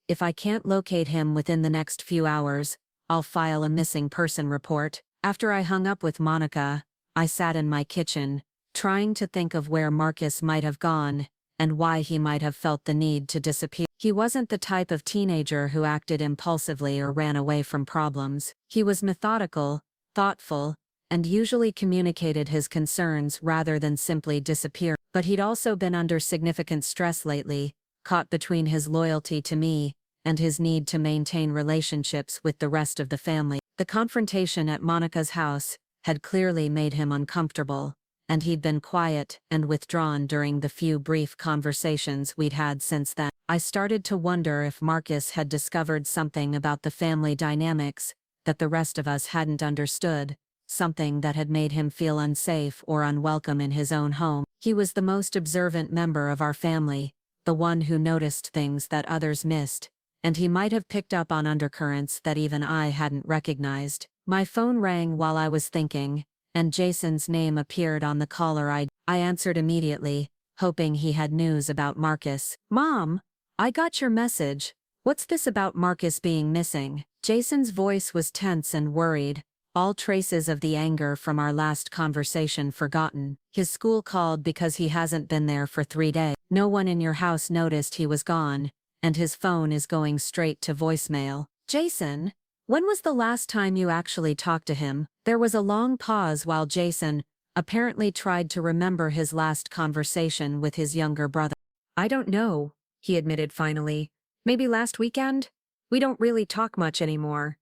If I can't locate him within the next few hours, I'll file a missing person report. After I hung up with Monica, I sat in my kitchen, trying to think of where Marcus might have gone, and why he might have felt the need to disappear. He wasn't the type of teenager who acted impulsively or ran away from problems. He was methodical, thoughtful, and usually communicated his concerns rather than simply disappear. But he'd also been under significant stress lately, caught between his loyalty to me and his need to maintain relationships with the rest of the family. The confrontation at Monica's house had clearly made him uncomfortable, and he'd been quiet and withdrawn during the few brief conversations we'd had since then. I started to wonder if Marcus had discovered something about the family dynamics that the rest of us hadn't understood, something that had made him feel unsafe or unwelcome in his own home. He was the most observant member of our family, the one who noticed things that others missed, and he might have picked up on undercurrents that even I hadn't recognized. My phone rang while I was thinking, and Jason's name appeared on the caller ID. I answered immediately, hoping he had news about Marcus. Mom, I got your message. What's this about Marcus being missing? Jason's voice was tense and worried, all traces of the anger from our last conversation forgotten. His school called because he hasn't been there for 3 days. No one in your house noticed he was gone, and his phone is going straight to voicemail. Jason, when was the last time you actually talked to him? There was a long pause while Jason apparently tried to remember his last conversation with his younger brother. I don't know, he admitted finally. Maybe last weekend? We don't really talk much anymore.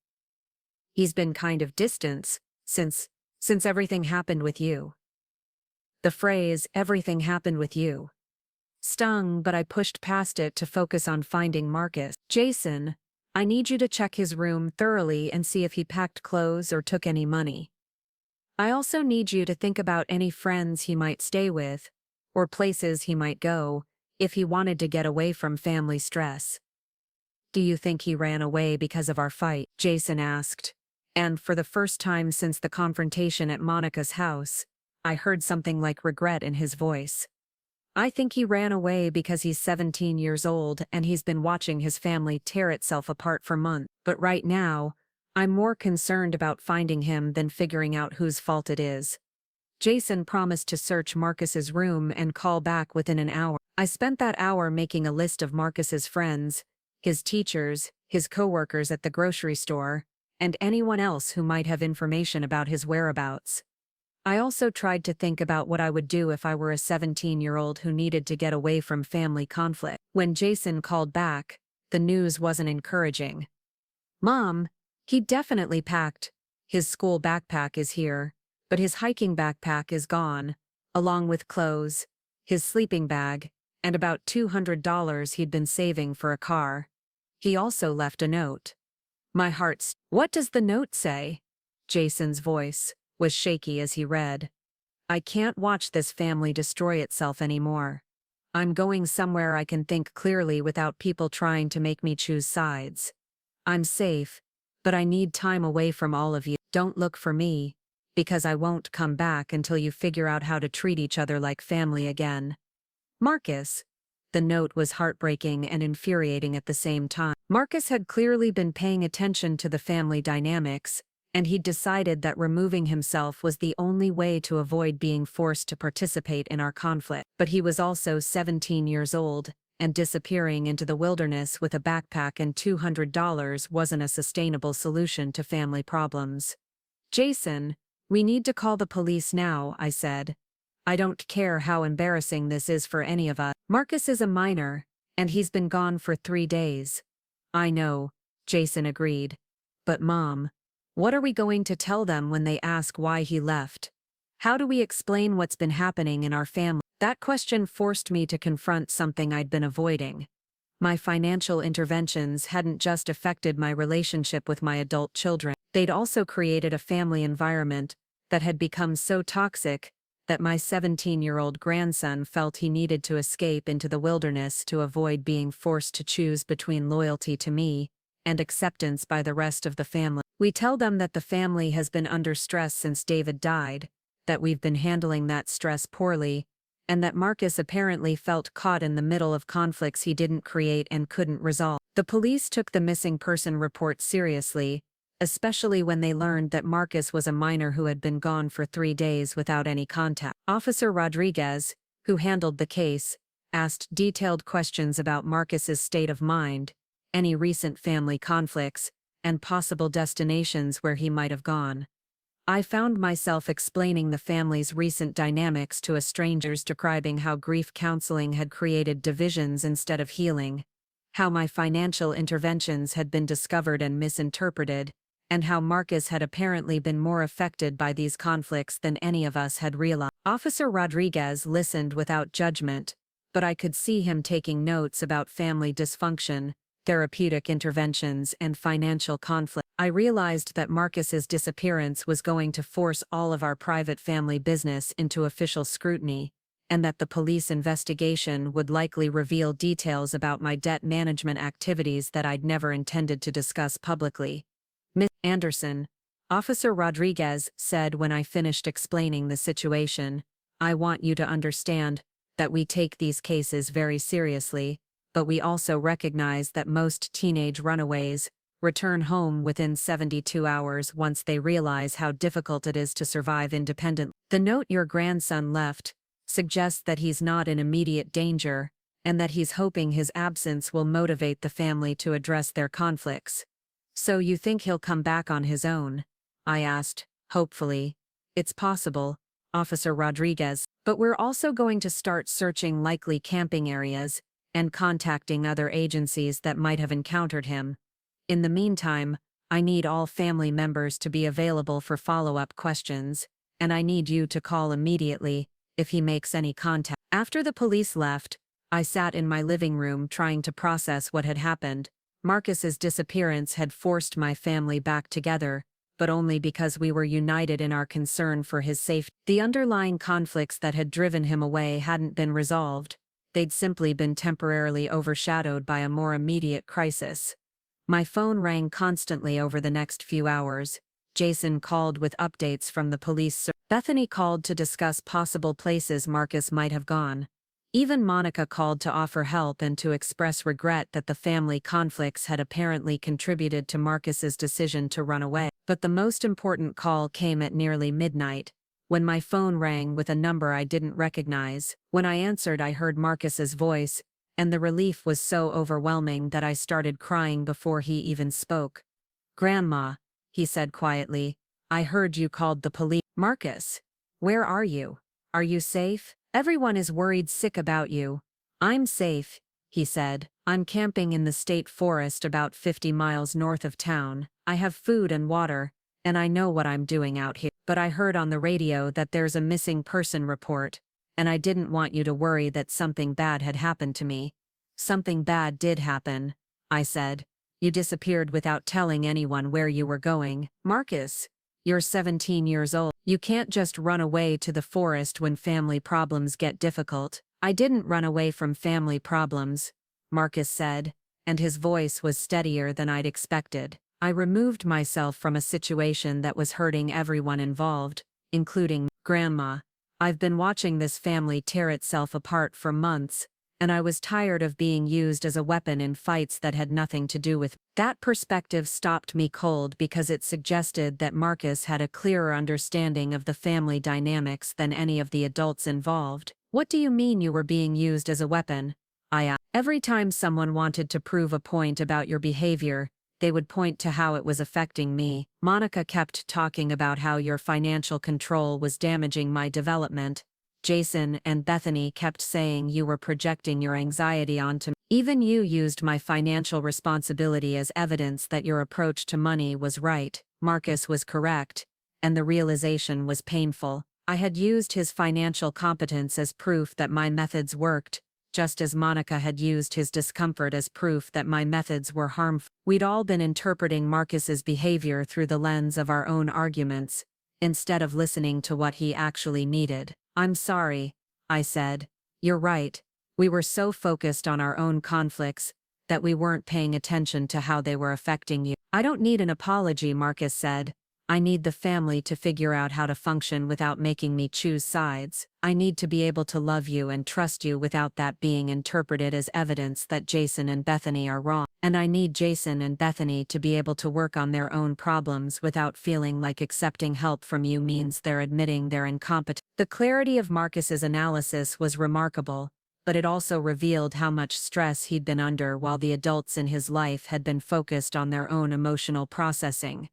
He's been kind of distant since Since everything happened with you. The phrase, everything happened with you, stung, but I pushed past it to focus on finding Marcus. Jason, I need you to check his room thoroughly and see if he packed clothes or took any money. I also need you to think about any friends he might stay with, or places he might go, if he wanted to get away from family stress. Do you think he ran away because of our fight? Jason asked. And for the first time since the confrontation at Monica's house, I heard something like regret in his voice. I think he ran away because he's 17 years old and he's been watching his family tear itself apart for months. But right now, I'm more concerned about finding him than figuring out whose fault it is. Jason promised to search Marcus's room and call back within an hour. I spent that hour making a list of Marcus's friends, his teachers, his coworkers at the grocery store, and anyone else who might have information about his whereabouts. I also tried to think about what I would do if I were a 17-year-old who needed to get away from family conflict. When Jason called back, the news wasn't encouraging. Mom, he definitely packed. His school backpack is here, but his hiking backpack is gone, along with clothes, his sleeping bag, and about $200 he'd been saving for a car. He also left a note. My heart. What does the note say? Jason's voice was shaky as he read. I can't watch this family destroy itself anymore. I'm going somewhere I can think clearly without people trying to make me choose sides. I'm safe, but I need time away from all of you. Don't look for me, because I won't come back until you figure out how to treat each other like family again. Marcus. The note was heartbreaking and infuriating at the same time. Marcus had clearly been paying attention to the family dynamics, and he'd decided that removing himself was the only way to avoid being forced to participate in our conflict. But he was also 17 years old, and disappearing into the wilderness with a backpack and $200 wasn't a sustainable solution to family problems. Jason, we need to call the police now, I said. I don't care how embarrassing this is for any of us. Marcus is a minor, and he's been gone for 3 days. I know, Jason agreed. But Mom, what are we going to tell them when they ask why he left? How do we explain what's been happening in our family? That question forced me to confront something I'd been avoiding. My financial interventions hadn't just affected my relationship with my adult children, they'd also created a family environment that had become so toxic that my 17-year-old grandson felt he needed to escape into the wilderness to avoid being forced to choose between loyalty to me and acceptance by the rest of the family. We tell them that the family has been under stress since David died, that we've been handling that stress poorly, and that Marcus apparently felt caught in the middle of conflicts he didn't create and couldn't resolve. The police took the missing person report seriously, especially when they learned that Marcus was a minor who had been gone for 3 days without any contact. Officer Rodriguez, who handled the case, asked detailed questions about Marcus's state of mind, any recent family conflicts, and possible destinations where he might have gone. I found myself explaining the family's recent dynamics to a stranger, describing how grief counseling had created divisions instead of healing, how my financial interventions had been discovered and misinterpreted, and how Marcus had apparently been more affected by these conflicts than any of us had realized. Officer Rodriguez listened without judgment, but I could see him taking notes about family dysfunction, therapeutic interventions, and financial conflict. I realized that Marcus's disappearance was going to force all of our private family business into official scrutiny, and that the police investigation would likely reveal details about my debt management activities that I'd never intended to discuss publicly. Miss Anderson, Officer Rodriguez said when I finished explaining the situation, I want you to understand that we take these cases very seriously, but we also recognize that most teenage runaways return home within 72 hours once they realize how difficult it is to survive independently. The note your grandson left suggests that he's not in immediate danger, and that he's hoping his absence will motivate the family to address their conflicts. So you think he'll come back on his own? I asked, hopefully. It's possible, Officer Rodriguez, but we're also going to start searching likely camping areas and contacting other agencies that might have encountered him. In the meantime, I need all family members to be available for follow-up questions, and I need you to call immediately if he makes any contact. After the police left, I sat in my living room trying to process what had happened. Marcus's disappearance had forced my family back together, but only because we were united in our concern for his safety. The underlying conflicts that had driven him away hadn't been resolved. They'd simply been temporarily overshadowed by a more immediate crisis. My phone rang constantly over the next few hours. Jason called with updates from the police. Bethany called to discuss possible places Marcus might have gone. Even Monica called to offer help and to express regret that the family conflicts had apparently contributed to Marcus's decision to run away. But the most important call came at nearly midnight, when my phone rang with a number I didn't recognize. When I answered, I heard Marcus's voice, and the relief was so overwhelming that I started crying before he even spoke. "Grandma," he said quietly, "I heard you called the police." "Marcus, where are you? Are you safe? Everyone is worried sick about you." "I'm safe," he said. "I'm camping in the state forest about 50 miles north of town. I have food and water, and I know what I'm doing out here. But I heard on the radio that there's a missing person report, and I didn't want you to worry that something bad had happened to me." "Something bad did happen," I said. "You disappeared without telling anyone where you were going." "Marcus, you're 17 years old. You can't just run away to the forest when family problems get difficult." "I didn't run away from family problems," Marcus said, and his voice was steadier than I'd expected. "I removed myself from a situation that was hurting everyone involved, including Grandma. I've been watching this family tear itself apart for months, and I was tired of being used as a weapon in fights that had nothing to do with." That perspective stopped me cold because it suggested that Marcus had a clearer understanding of the family dynamics than any of the adults involved. "What do you mean you were being used as a weapon?" I asked. "Every time someone wanted to prove a point about your behavior, they would point to how it was affecting me. Monica kept talking about how your financial control was damaging my development. Jason and Bethany kept saying you were projecting your anxiety onto me. Even you used my financial responsibility as evidence that your approach to money was right." Marcus was correct, and the realization was painful. I had used his financial competence as proof that my methods worked, just as Monica had used his discomfort as proof that my methods were harmful. We'd all been interpreting Marcus's behavior through the lens of our own arguments, instead of listening to what he actually needed. "I'm sorry," I said. "You're right. We were so focused on our own conflicts that we weren't paying attention to how they were affecting you." "I don't need an apology," Marcus said. "I need the family to figure out how to function without making me choose sides. I need to be able to love you and trust you without that being interpreted as evidence that Jason and Bethany are wrong. And I need Jason and Bethany to be able to work on their own problems without feeling like accepting help from you means they're admitting they're incompetent." The clarity of Marcus's analysis was remarkable, but it also revealed how much stress he'd been under while the adults in his life had been focused on their own emotional processing.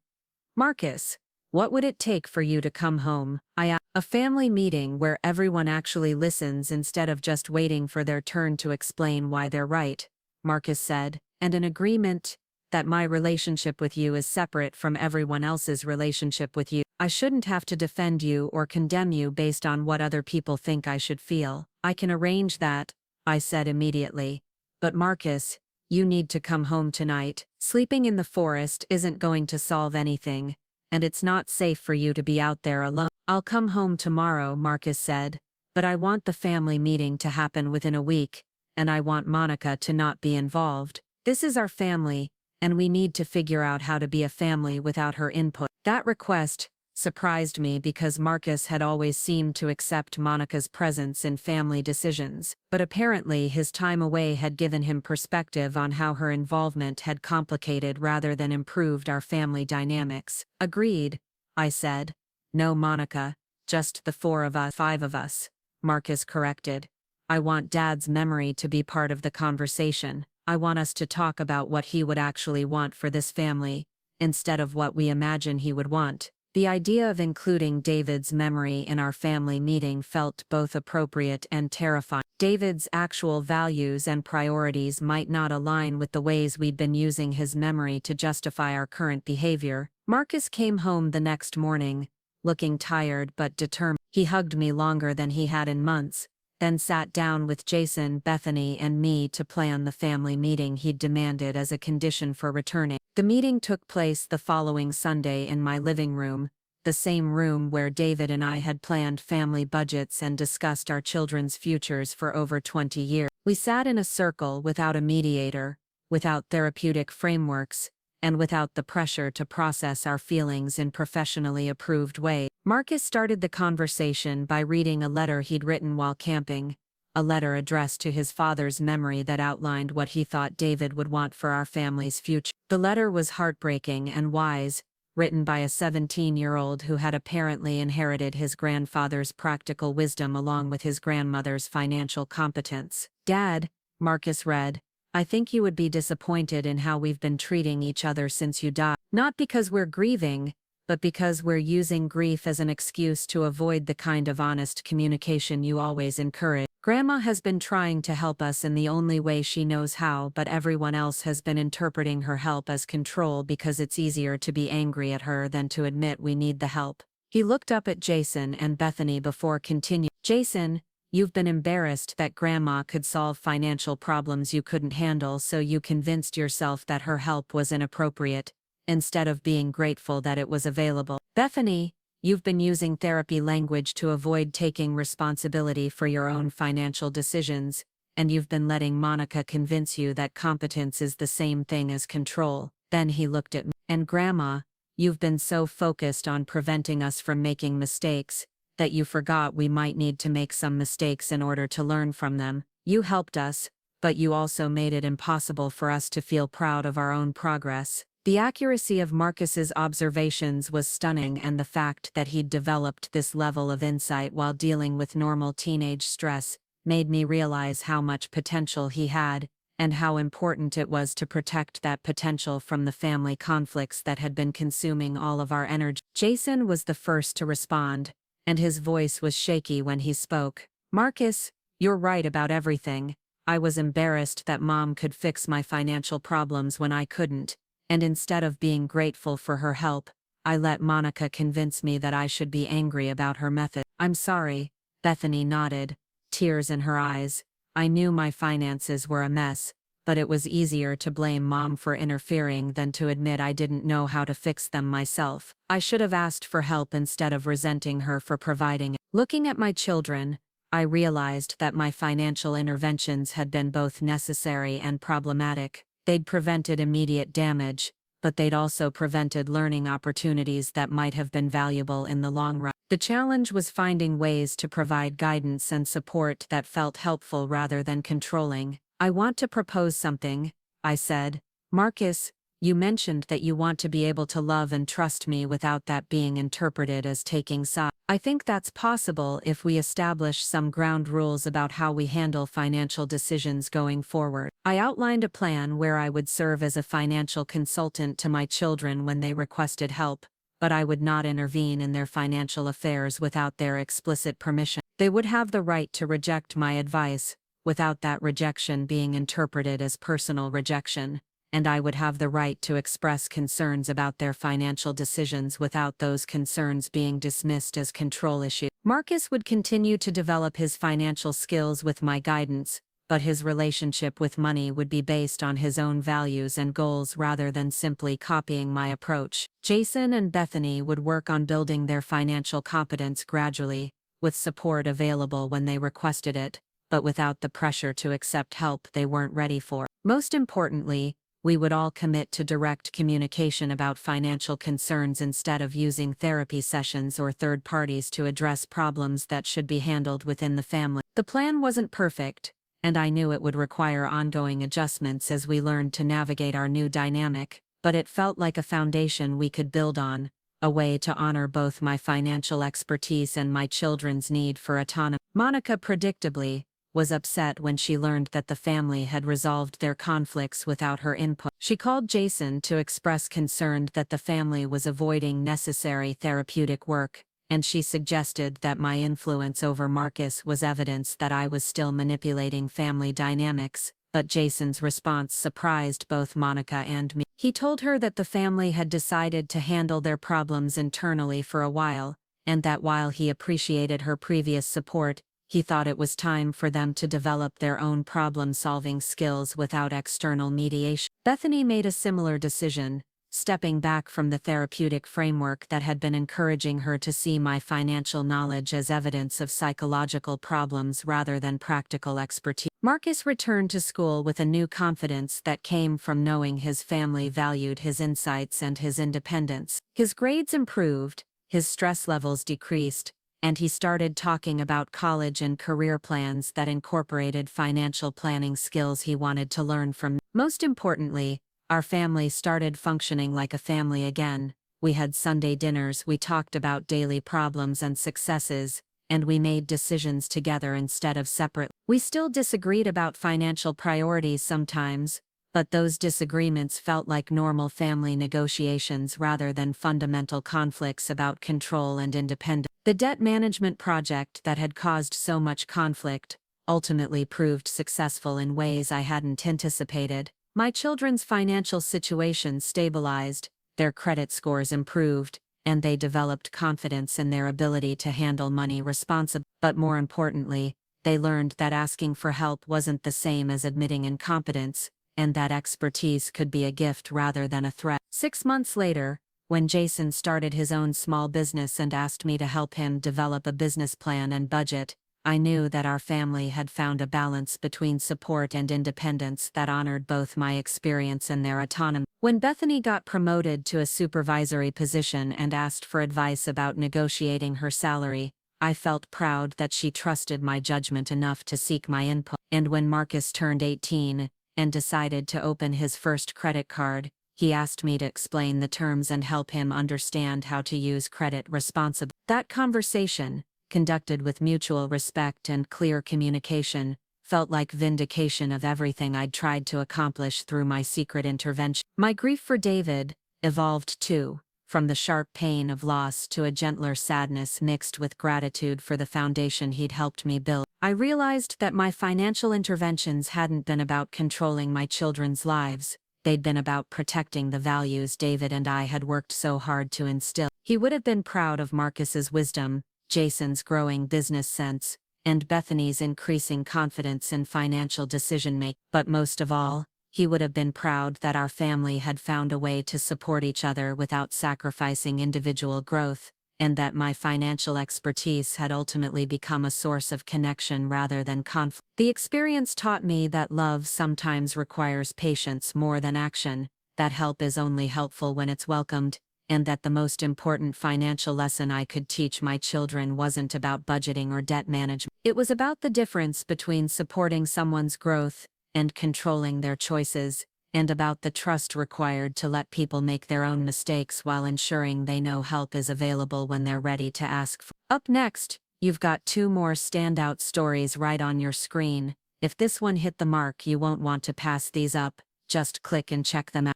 "Marcus, what would it take for you to come home?" I asked. "A family meeting where everyone actually listens instead of just waiting for their turn to explain why they're right," Marcus said, "and an agreement that my relationship with you is separate from everyone else's relationship with you. I shouldn't have to defend you or condemn you based on what other people think I should feel." "I can arrange that," I said immediately. "But Marcus, you need to come home tonight. Sleeping in the forest isn't going to solve anything, and it's not safe for you to be out there alone." "I'll come home tomorrow," Marcus said, "but I want the family meeting to happen within a week, and I want Monica to not be involved. This is our family, and we need to figure out how to be a family without her input." That request surprised me because Marcus had always seemed to accept Monica's presence in family decisions, but apparently his time away had given him perspective on how her involvement had complicated rather than improved our family dynamics. "Agreed," I said. "No Monica, just the 4 of us." "5 of us," Marcus corrected. "I want Dad's memory to be part of the conversation. I want us to talk about what he would actually want for this family, instead of what we imagine he would want. The idea of including David's memory in our family meeting felt both appropriate and terrifying. David's actual values and priorities might not align with the ways we'd been using his memory to justify our current behavior. Marcus came home the next morning, looking tired but determined. He hugged me longer than he had in months, then sat down with Jason, Bethany, and me to plan the family meeting he'd demanded as a condition for returning. The meeting took place the following Sunday in my living room, the same room where David and I had planned family budgets and discussed our children's futures for over 20 years. We sat in a circle without a mediator, without therapeutic frameworks, and without the pressure to process our feelings in professionally approved ways. Marcus started the conversation by reading a letter he'd written while camping, a letter addressed to his father's memory that outlined what he thought David would want for our family's future. The letter was heartbreaking and wise, written by a 17-year-old who had apparently inherited his grandfather's practical wisdom along with his grandmother's financial competence. "Dad," Marcus read, "I think you would be disappointed in how we've been treating each other since you died. Not because we're grieving, but because we're using grief as an excuse to avoid the kind of honest communication you always encourage. Grandma has been trying to help us in the only way she knows how, but everyone else has been interpreting her help as control because it's easier to be angry at her than to admit we need the help." He looked up at Jason and Bethany before continuing. "Jason, you've been embarrassed that Grandma could solve financial problems you couldn't handle, so you convinced yourself that her help was inappropriate, instead of being grateful that it was available. Bethany, you've been using therapy language to avoid taking responsibility for your own financial decisions, and you've been letting Monica convince you that competence is the same thing as control." Then he looked at me. "And Grandma, you've been so focused on preventing us from making mistakes, that you forgot we might need to make some mistakes in order to learn from them. You helped us, but you also made it impossible for us to feel proud of our own progress." The accuracy of Marcus's observations was stunning, and the fact that he'd developed this level of insight while dealing with normal teenage stress made me realize how much potential he had, and how important it was to protect that potential from the family conflicts that had been consuming all of our energy. Jason was the first to respond, and his voice was shaky when he spoke. "Marcus, you're right about everything. I was embarrassed that Mom could fix my financial problems when I couldn't, and instead of being grateful for her help, I let Monica convince me that I should be angry about her method." "I'm sorry," Bethany nodded, tears in her eyes. "I knew my finances were a mess, but it was easier to blame Mom for interfering than to admit I didn't know how to fix them myself. I should have asked for help instead of resenting her for providing it." Looking at my children, I realized that my financial interventions had been both necessary and problematic. They'd prevented immediate damage, but they'd also prevented learning opportunities that might have been valuable in the long run. The challenge was finding ways to provide guidance and support that felt helpful rather than controlling. "I want to propose something," I said. "Marcus, you mentioned that you want to be able to love and trust me without that being interpreted as taking sides. I think that's possible if we establish some ground rules about how we handle financial decisions going forward." I outlined a plan where I would serve as a financial consultant to my children when they requested help, but I would not intervene in their financial affairs without their explicit permission. They would have the right to reject my advice, without that rejection being interpreted as personal rejection, and I would have the right to express concerns about their financial decisions without those concerns being dismissed as control issues. Marcus would continue to develop his financial skills with my guidance, but his relationship with money would be based on his own values and goals rather than simply copying my approach. Jason and Bethany would work on building their financial competence gradually, with support available when they requested it, but without the pressure to accept help they weren't ready for. Most importantly, we would all commit to direct communication about financial concerns instead of using therapy sessions or third parties to address problems that should be handled within the family. The plan wasn't perfect, and I knew it would require ongoing adjustments as we learned to navigate our new dynamic, but it felt like a foundation we could build on, a way to honor both my financial expertise and my children's need for autonomy. Monica, predictably, was upset when she learned that the family had resolved their conflicts without her input. She called Jason to express concern that the family was avoiding necessary therapeutic work, and she suggested that my influence over Marcus was evidence that I was still manipulating family dynamics, but Jason's response surprised both Monica and me. He told her that the family had decided to handle their problems internally for a while, and that while he appreciated her previous support, he thought it was time for them to develop their own problem-solving skills without external mediation. Bethany made a similar decision, stepping back from the therapeutic framework that had been encouraging her to see my financial knowledge as evidence of psychological problems rather than practical expertise. Marcus returned to school with a new confidence that came from knowing his family valued his insights and his independence. His grades improved, his stress levels decreased, and he started talking about college and career plans that incorporated financial planning skills he wanted to learn from me. Most importantly, our family started functioning like a family again. We had Sunday dinners, we talked about daily problems and successes, and we made decisions together instead of separate. We still disagreed about financial priorities sometimes, but those disagreements felt like normal family negotiations rather than fundamental conflicts about control and independence. The debt management project that had caused so much conflict ultimately proved successful in ways I hadn't anticipated. My children's financial situation stabilized, their credit scores improved, and they developed confidence in their ability to handle money responsibly. But more importantly, they learned that asking for help wasn't the same as admitting incompetence, and that expertise could be a gift rather than a threat. 6 months later, when Jason started his own small business and asked me to help him develop a business plan and budget, I knew that our family had found a balance between support and independence that honored both my experience and their autonomy. When Bethany got promoted to a supervisory position and asked for advice about negotiating her salary, I felt proud that she trusted my judgment enough to seek my input. And when Marcus turned 18 and decided to open his first credit card, he asked me to explain the terms and help him understand how to use credit responsibly. That conversation, conducted with mutual respect and clear communication, felt like vindication of everything I'd tried to accomplish through my secret intervention. My grief for David evolved too, from the sharp pain of loss to a gentler sadness mixed with gratitude for the foundation he'd helped me build. I realized that my financial interventions hadn't been about controlling my children's lives. They'd been about protecting the values David and I had worked so hard to instill. He would have been proud of Marcus's wisdom, Jason's growing business sense, and Bethany's increasing confidence in financial decision-making. But most of all, he would have been proud that our family had found a way to support each other without sacrificing individual growth, and that my financial expertise had ultimately become a source of connection rather than conflict. The experience taught me that love sometimes requires patience more than action, that help is only helpful when it's welcomed, and that the most important financial lesson I could teach my children wasn't about budgeting or debt management. It was about the difference between supporting someone's growth and controlling their choices, and about the trust required to let people make their own mistakes while ensuring they know help is available when they're ready to ask for it. Up next, you've got 2 more standout stories right on your screen. If this one hit the mark, you won't want to pass these up. Just click and check them out.